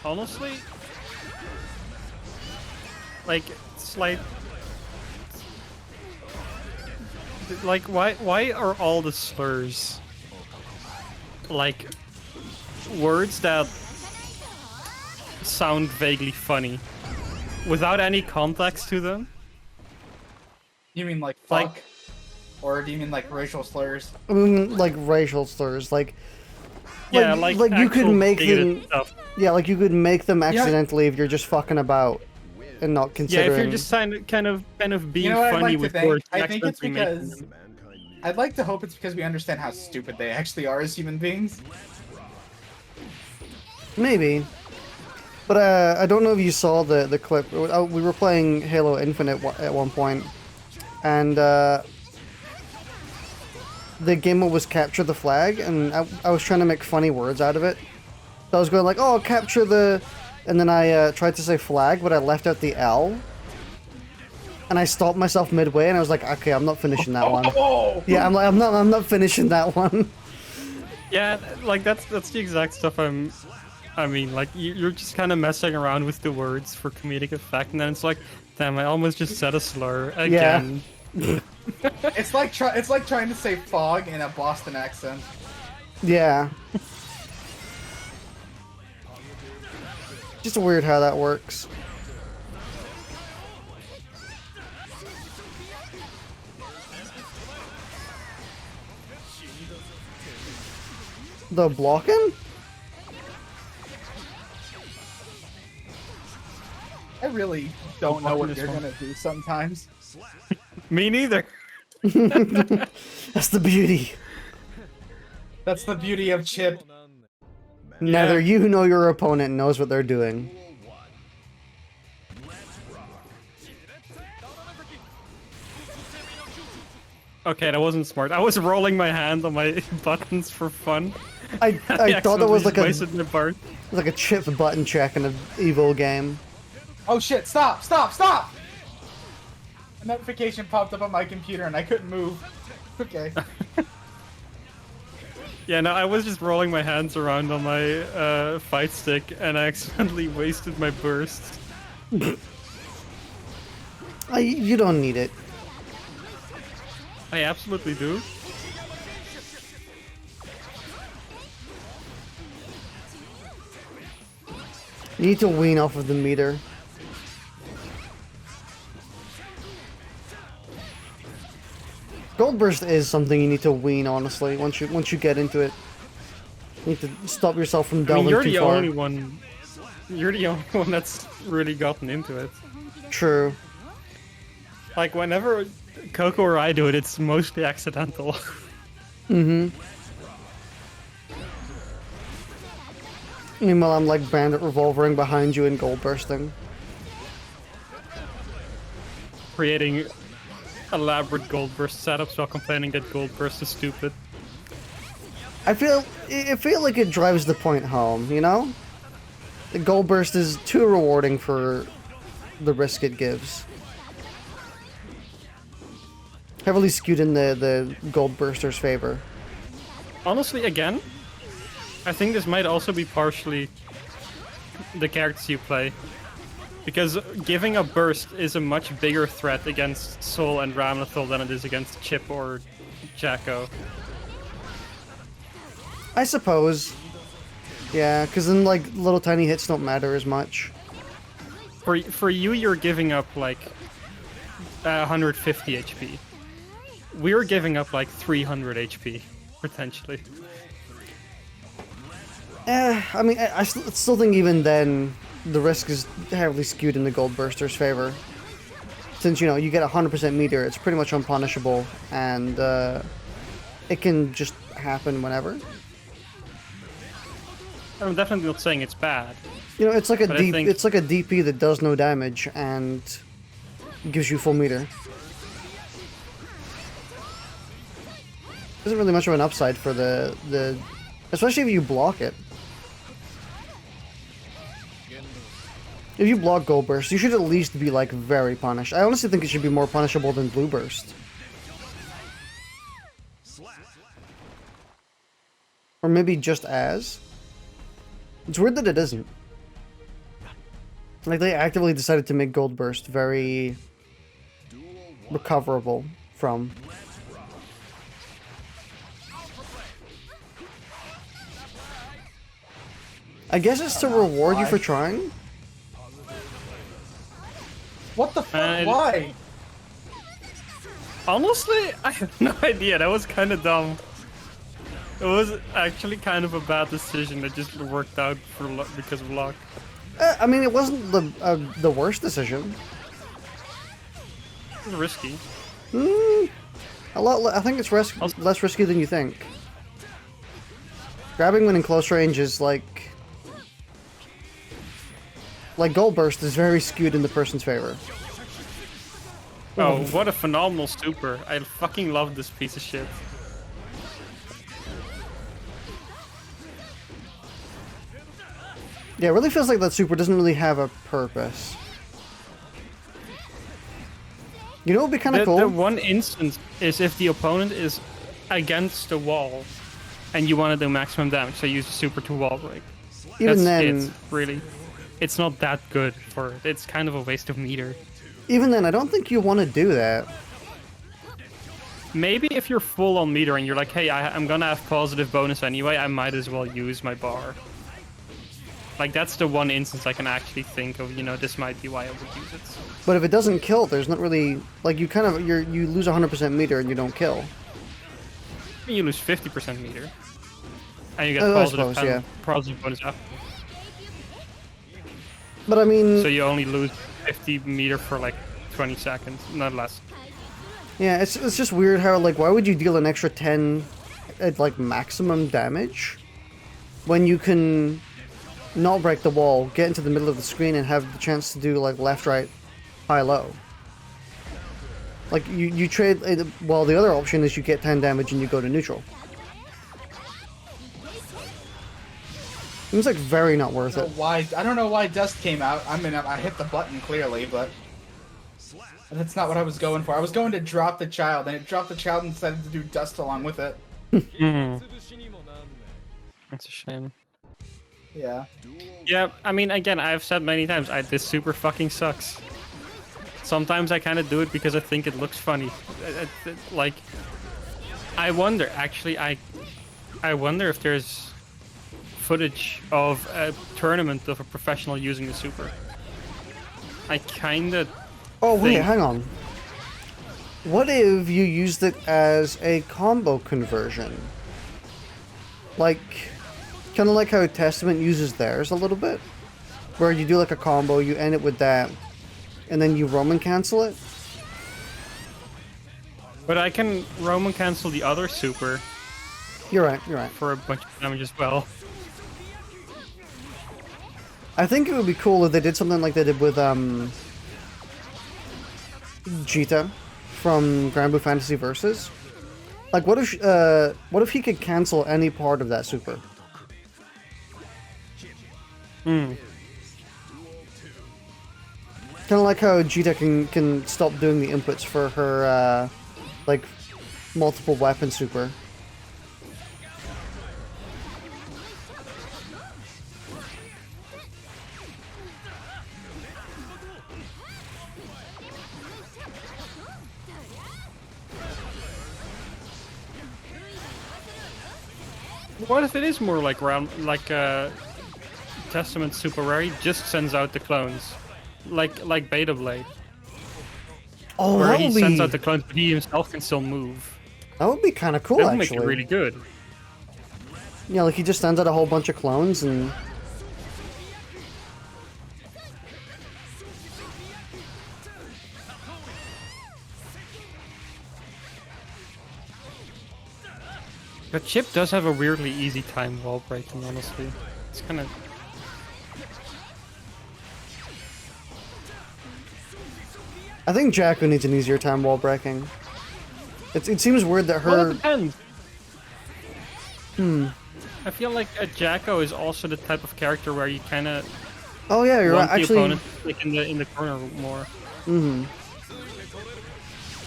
Honestly, like why are all the slurs like words that sound vaguely funny without any context to them? You mean like fuck? Like- Or do you mean like racial slurs? I mean, like racial slurs, like Yeah, like you could actual make bigoted them. stuff. Yeah, like you could make them accidentally if you're just fucking about and not Yeah, considering. if you're just kind of being You know what I'd funny like to with think? words, I think it's accidentally making because them. I'd like to hope it's because we understand how stupid they actually are as human beings. Maybe. But I don't know if you saw the clip. We were playing Halo Infinite at one point, and the game mode was capture the flag, and I was trying to make funny words out of it. So I was going like, oh, capture the... And then I tried to say flag, but I left out the L. And I stopped myself midway, and I was like, okay, I'm not finishing that one. Yeah, I'm like, I'm not finishing that one. Yeah, like that's the exact stuff I mean, like you're just kind of messing around with the words for comedic effect, and then it's like, damn, I almost just said a slur again. Yeah. It's like trying to say fog in a Boston accent. Yeah. Just weird how that works. The blocking? I really don't know what you're gonna do sometimes. Me neither. That's the beauty. That's the beauty of Chip. Neither you nor your opponent knows what they're doing. Okay, that wasn't smart. I was rolling my hand on my buttons for fun. I thought it was like wasted my part. like a Chip button check in an evil game. Oh shit, stop, stop, stop! A notification popped up on my computer and I couldn't move. Okay. Yeah, no, I was just rolling my hands around on my fight stick and I accidentally wasted my burst. You don't need it. I absolutely do. You need to wean off of the meter. Gold Burst is something you need to wean, honestly, once you get into it. You need to stop yourself from delving too far. You're the only one that's really gotten into it. True. Like, whenever Coco or I do it, it's mostly accidental. Mm-hmm. Meanwhile, I'm like bandit revolvering behind you and gold bursting. Creating elaborate gold burst setups while complaining that gold burst is stupid. I feel like it drives the point home, you know? The gold burst is too rewarding for the risk it gives. Heavily skewed in the gold burster's favor. Honestly, again, I think this might also be partially the characters you play. Because giving a burst is a much bigger threat against Sol and Ramlethal than it is against Chip or Jacko. I suppose. Yeah, because then like little tiny hits don't matter as much. For you, you're giving up like 150 HP. We're giving up like 300 HP, potentially. I mean, I still think even then, the risk is heavily skewed in the gold burster's favor. Since, you know, you get 100% meter, it's pretty much unpunishable, and it can just happen whenever. I'm definitely not saying it's bad. You know, it's like a it's like a DP that does no damage and gives you full meter. Isn't really much of an upside for the especially if you block it. If you block Gold Burst, you should at least be like very punished. I honestly think it should be more punishable than Blue Burst. Or maybe just as. It's weird that it isn't. Like, they actively decided to make Gold Burst very recoverable from. I guess it's to reward you for trying. What the fuck? Why? Honestly, I have no idea. That was kind of dumb. It was actually kind of a bad decision that just worked out because of luck. I mean, it wasn't the worst decision. It was risky. I think it's less risky than you think. Grabbing when in close range is like Gold Burst is very skewed in the person's favor. Oh, what a phenomenal super. I fucking love this piece of shit. Yeah, it really feels like that super doesn't really have a purpose. You know what would be kind of cool? The one instance is if the opponent is against the wall and you want to do maximum damage, so use a super to wall break. Even That's then, it, really. It's not that good for it. It's kind of a waste of meter. even then, I don't think you want to do that. Maybe if you're full on meter and you're like, hey, I'm gonna have positive bonus anyway, I might as well use my bar. Like, that's the one instance I can actually think of, you know, this might be why I would use it. But if it doesn't kill, there's not really... Like, you kind of... You lose 100% meter and you don't kill. You lose 50% meter. And you get I suppose, yeah. positive bonus after. But I mean... So you only lose 50 meter for like 20 seconds, not less. Yeah, it's just weird how, like, why would you deal an extra 10 at, like, maximum damage when you can not break the wall, get into the middle of the screen, and have the chance to do, like, left, right, high, low? Like, you trade... Well, the other option is you get 10 damage and you go to neutral. Seems like very not worth it. I don't know why Dust came out. I mean, I hit the button clearly, but that's not what I was going for. I was going to drop the child, and it dropped the child and decided to do Dust along with it. That's a shame. Yeah. Yeah, I mean, again, I've said many times, this super fucking sucks. Sometimes I kind of do it because I think it looks funny. Like, I wonder, actually, I wonder if there's footage of a tournament of a professional using the super. I kind of... Oh, wait, hang on. What if you used it as a combo conversion? Like, kind of like how Testament uses theirs a little bit? Where you do like a combo, you end it with that, and then you Roman cancel it? But I can Roman cancel the other super. You're right, you're right. For a bunch of damage as well. I think it would be cool if they did something like they did with, Jita from Grand Blue Fantasy Versus. Like, what if he could cancel any part of that super? Kind of like how Jita can stop doing the inputs for her, like, multiple weapon super. What if it is more like Testament super where he just sends out the clones, like Beta Blade, Oh, where that he would sends be... out the clones, but he himself can still move. That would be kind of cool, That would actually. make it really good. Yeah, like he just sends out a whole bunch of clones and... But Chip does have a weirdly easy time wall breaking, honestly. It's kind of... I think Jacko needs an easier time wall breaking. It seems weird that her... Well, it depends. I feel like a Jacko is also the type of character where you kind of Oh yeah, you're right. want the Actually, opponent like in the corner more.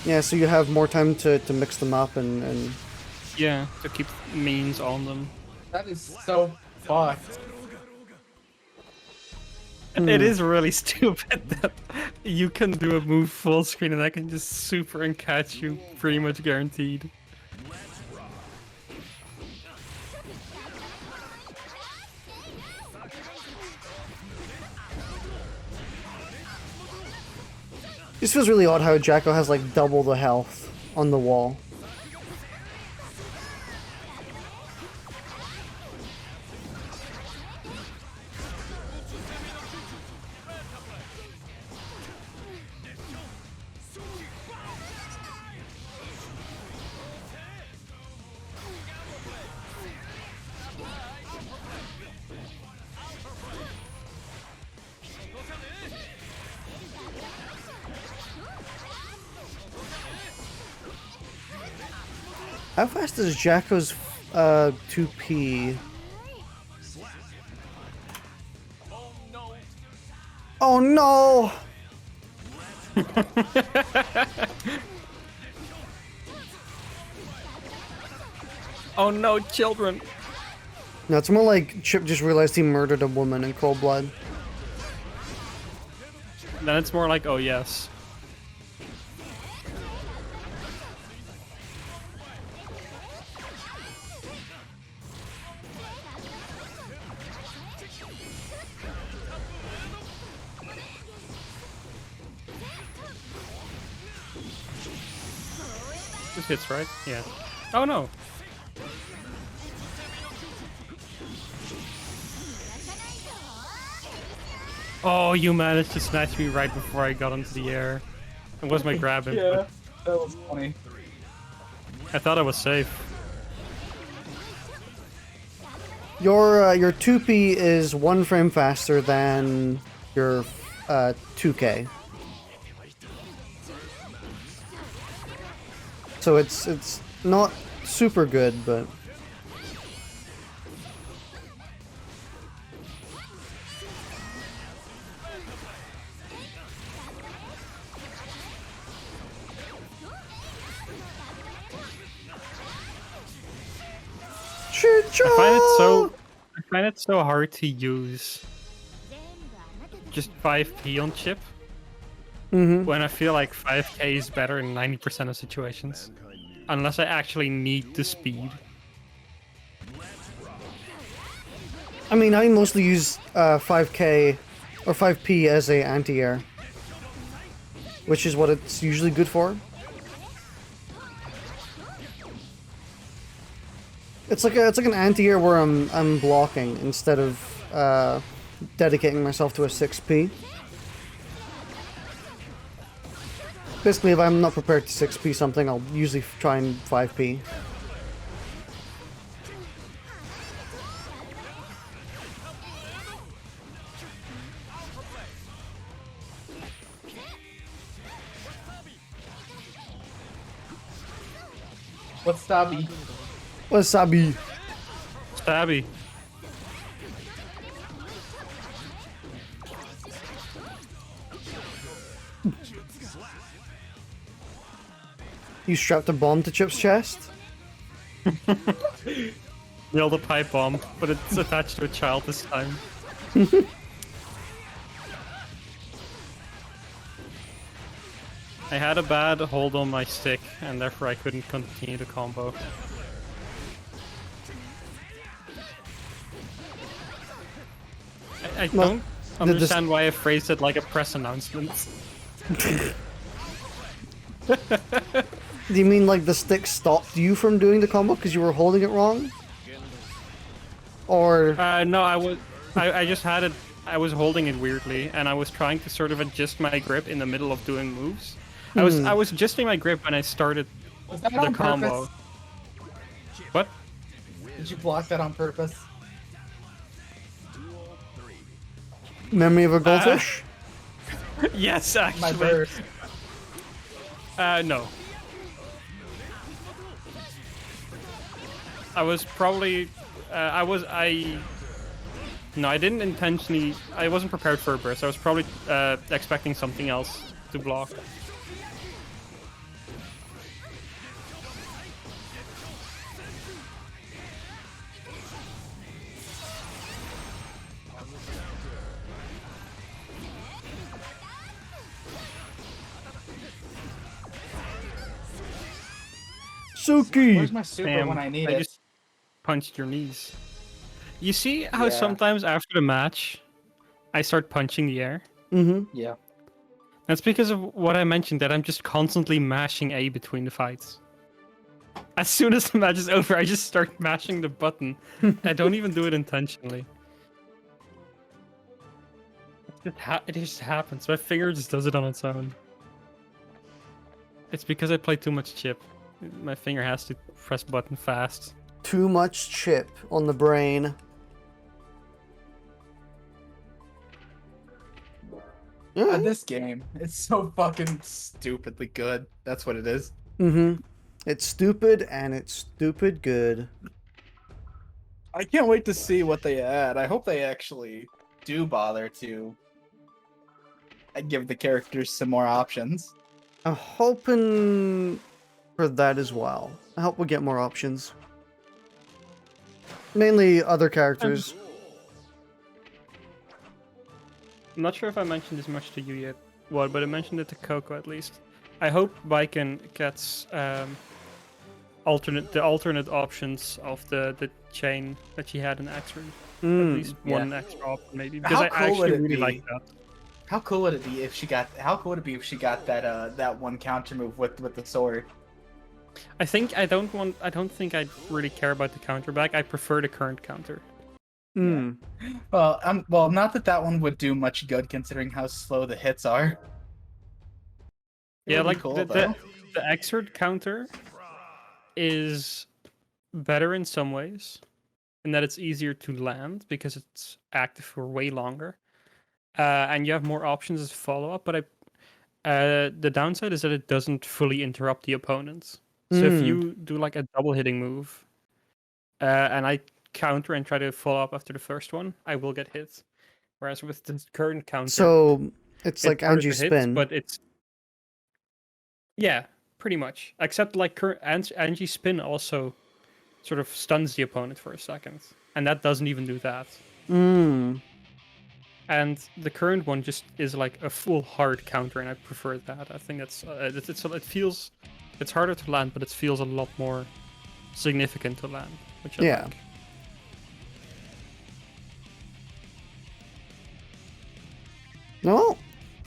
Yeah, so you have more time to mix them up and... Yeah, to keep means on them. That is so fucked. It is really stupid that you can do a move full screen and I can just super and catch you pretty much guaranteed. This feels really odd how Jacko has like double the health on the wall. How fast is Jacko's 2P? Oh no! Oh no, children! No, it's more like Chip just realized he murdered a woman in cold blood. Then it's more like, oh yes. This hits, right? Yeah. Oh no! Oh, you managed to snatch me right before I got into the air. It was my grab input. Yeah, that was funny. I thought I was safe. Your 2P is 1 frame faster than your 2K. So it's not super good, but I find it so hard to use just 5p on chip when I feel like 5k is better in 90% of situations. Unless I actually need the speed. I mean, I mostly use 5K or 5P as a anti-air, which is what it's usually good for. It's like an anti-air where I'm blocking instead of dedicating myself to a 6P. Basically, if I'm not prepared to 6P something, I'll usually try and 5P. What's Stabby? Wasabi. Stabby. You strapped a bomb to Chip's chest? Nailed a pipe bomb, but it's attached to a child this time. I had a bad hold on my stick, and therefore I couldn't continue the combo. I don't understand why I phrased it like a press announcement. Do you mean like the stick stopped you from doing the combo because you were holding it wrong? Or... no, I just had it, I was holding it weirdly, and I was trying to sort of adjust my grip in the middle of doing moves. I was adjusting my grip when I started Was that the on combo. purpose? What? Did you block that on purpose? Memory of a goldfish? Yes, My actually. bird. No. I was probably... No, I didn't intentionally... I wasn't prepared for a burst. I was probably expecting something else to block. Suki! Where's my super Damn, when I need I it? just punched your knees. You see how Yeah. sometimes after the match, I start punching the air? Mm-hmm. Yeah. That's because of what I mentioned, that I'm just constantly mashing A between the fights. As soon as the match is over, I just start mashing the button. I don't even do it intentionally. It just happens. My finger just does it on its own. It's because I play too much chip. My finger has to press button fast. Too much chip on the brain. Yeah. This game, it's so fucking stupidly good. That's what it is. Mm-hmm. It's stupid, and it's stupid good. I can't wait to see what they add. I hope they actually do bother to give the characters some more options. I'm hoping for that as well. I hope we get more options. Mainly other characters. I'm not sure if I mentioned this much to you yet, Wad, but I mentioned it to Coco at least. I hope Bipin gets alternate options of the chain that she had in X-Ray. At least one extra option maybe, because I actually really like that. How cool would it be if she got? How cool would it be if she got that that one counter move with the sword? I don't think I really care about the counter back. I prefer the current counter. Mm. Well, not that one would do much good considering how slow the hits are. It Yeah, would be like cool, the though. Xrd counter is better in some ways, in that it's easier to land because it's active for way longer, and you have more options as follow-up. But the downside is that it doesn't fully interrupt the opponents. So if you do like a double hitting move, and I counter and try to follow up after the first one, I will get hit. Whereas with the current counter, So it's like harder Angie to hit, spin. but it's yeah, pretty much. Except like Angie spin also sort of stuns the opponent for a second, and that doesn't even do that. And the current one just is like a full hard counter, and I prefer that. I think that's it's harder to land, but it feels a lot more significant to land, which I like. No.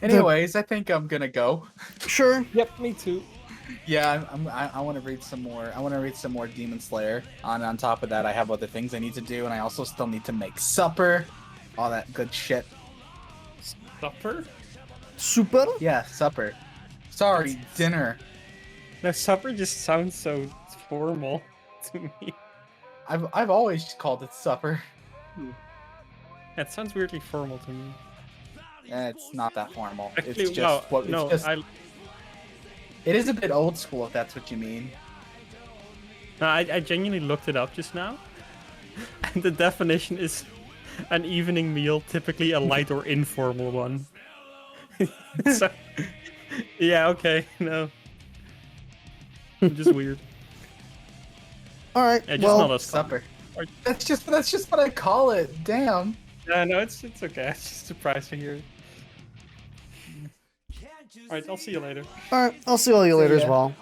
Anyways, I think I'm gonna go. Sure. Yep, me too. Yeah, I want to read some more. I want to read some more Demon Slayer. On top of that, I have other things I need to do, and I also still need to make supper, all that good shit. Supper? Super. Yeah, supper. Sorry, dinner. No, supper just sounds so formal to me. I've always called it supper. That sounds weirdly formal to me. It's not that formal. Actually, It's just what. No, It's just, it is a bit old school, if that's what you mean. No, I genuinely looked it up just now, and the definition is an evening meal, typically a light or informal one. So, yeah, okay, no. Just weird. All right. Yeah, just well, not a Supper. That's just what I call it. Damn. Yeah, no, it's okay. I'm just surprised to hear it. Alright, I'll see you later. all right. I'll see all you later as ya. well.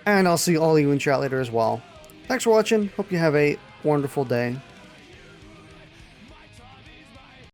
And I'll see all you in chat later as well. Thanks for watching. Hope you have a wonderful day.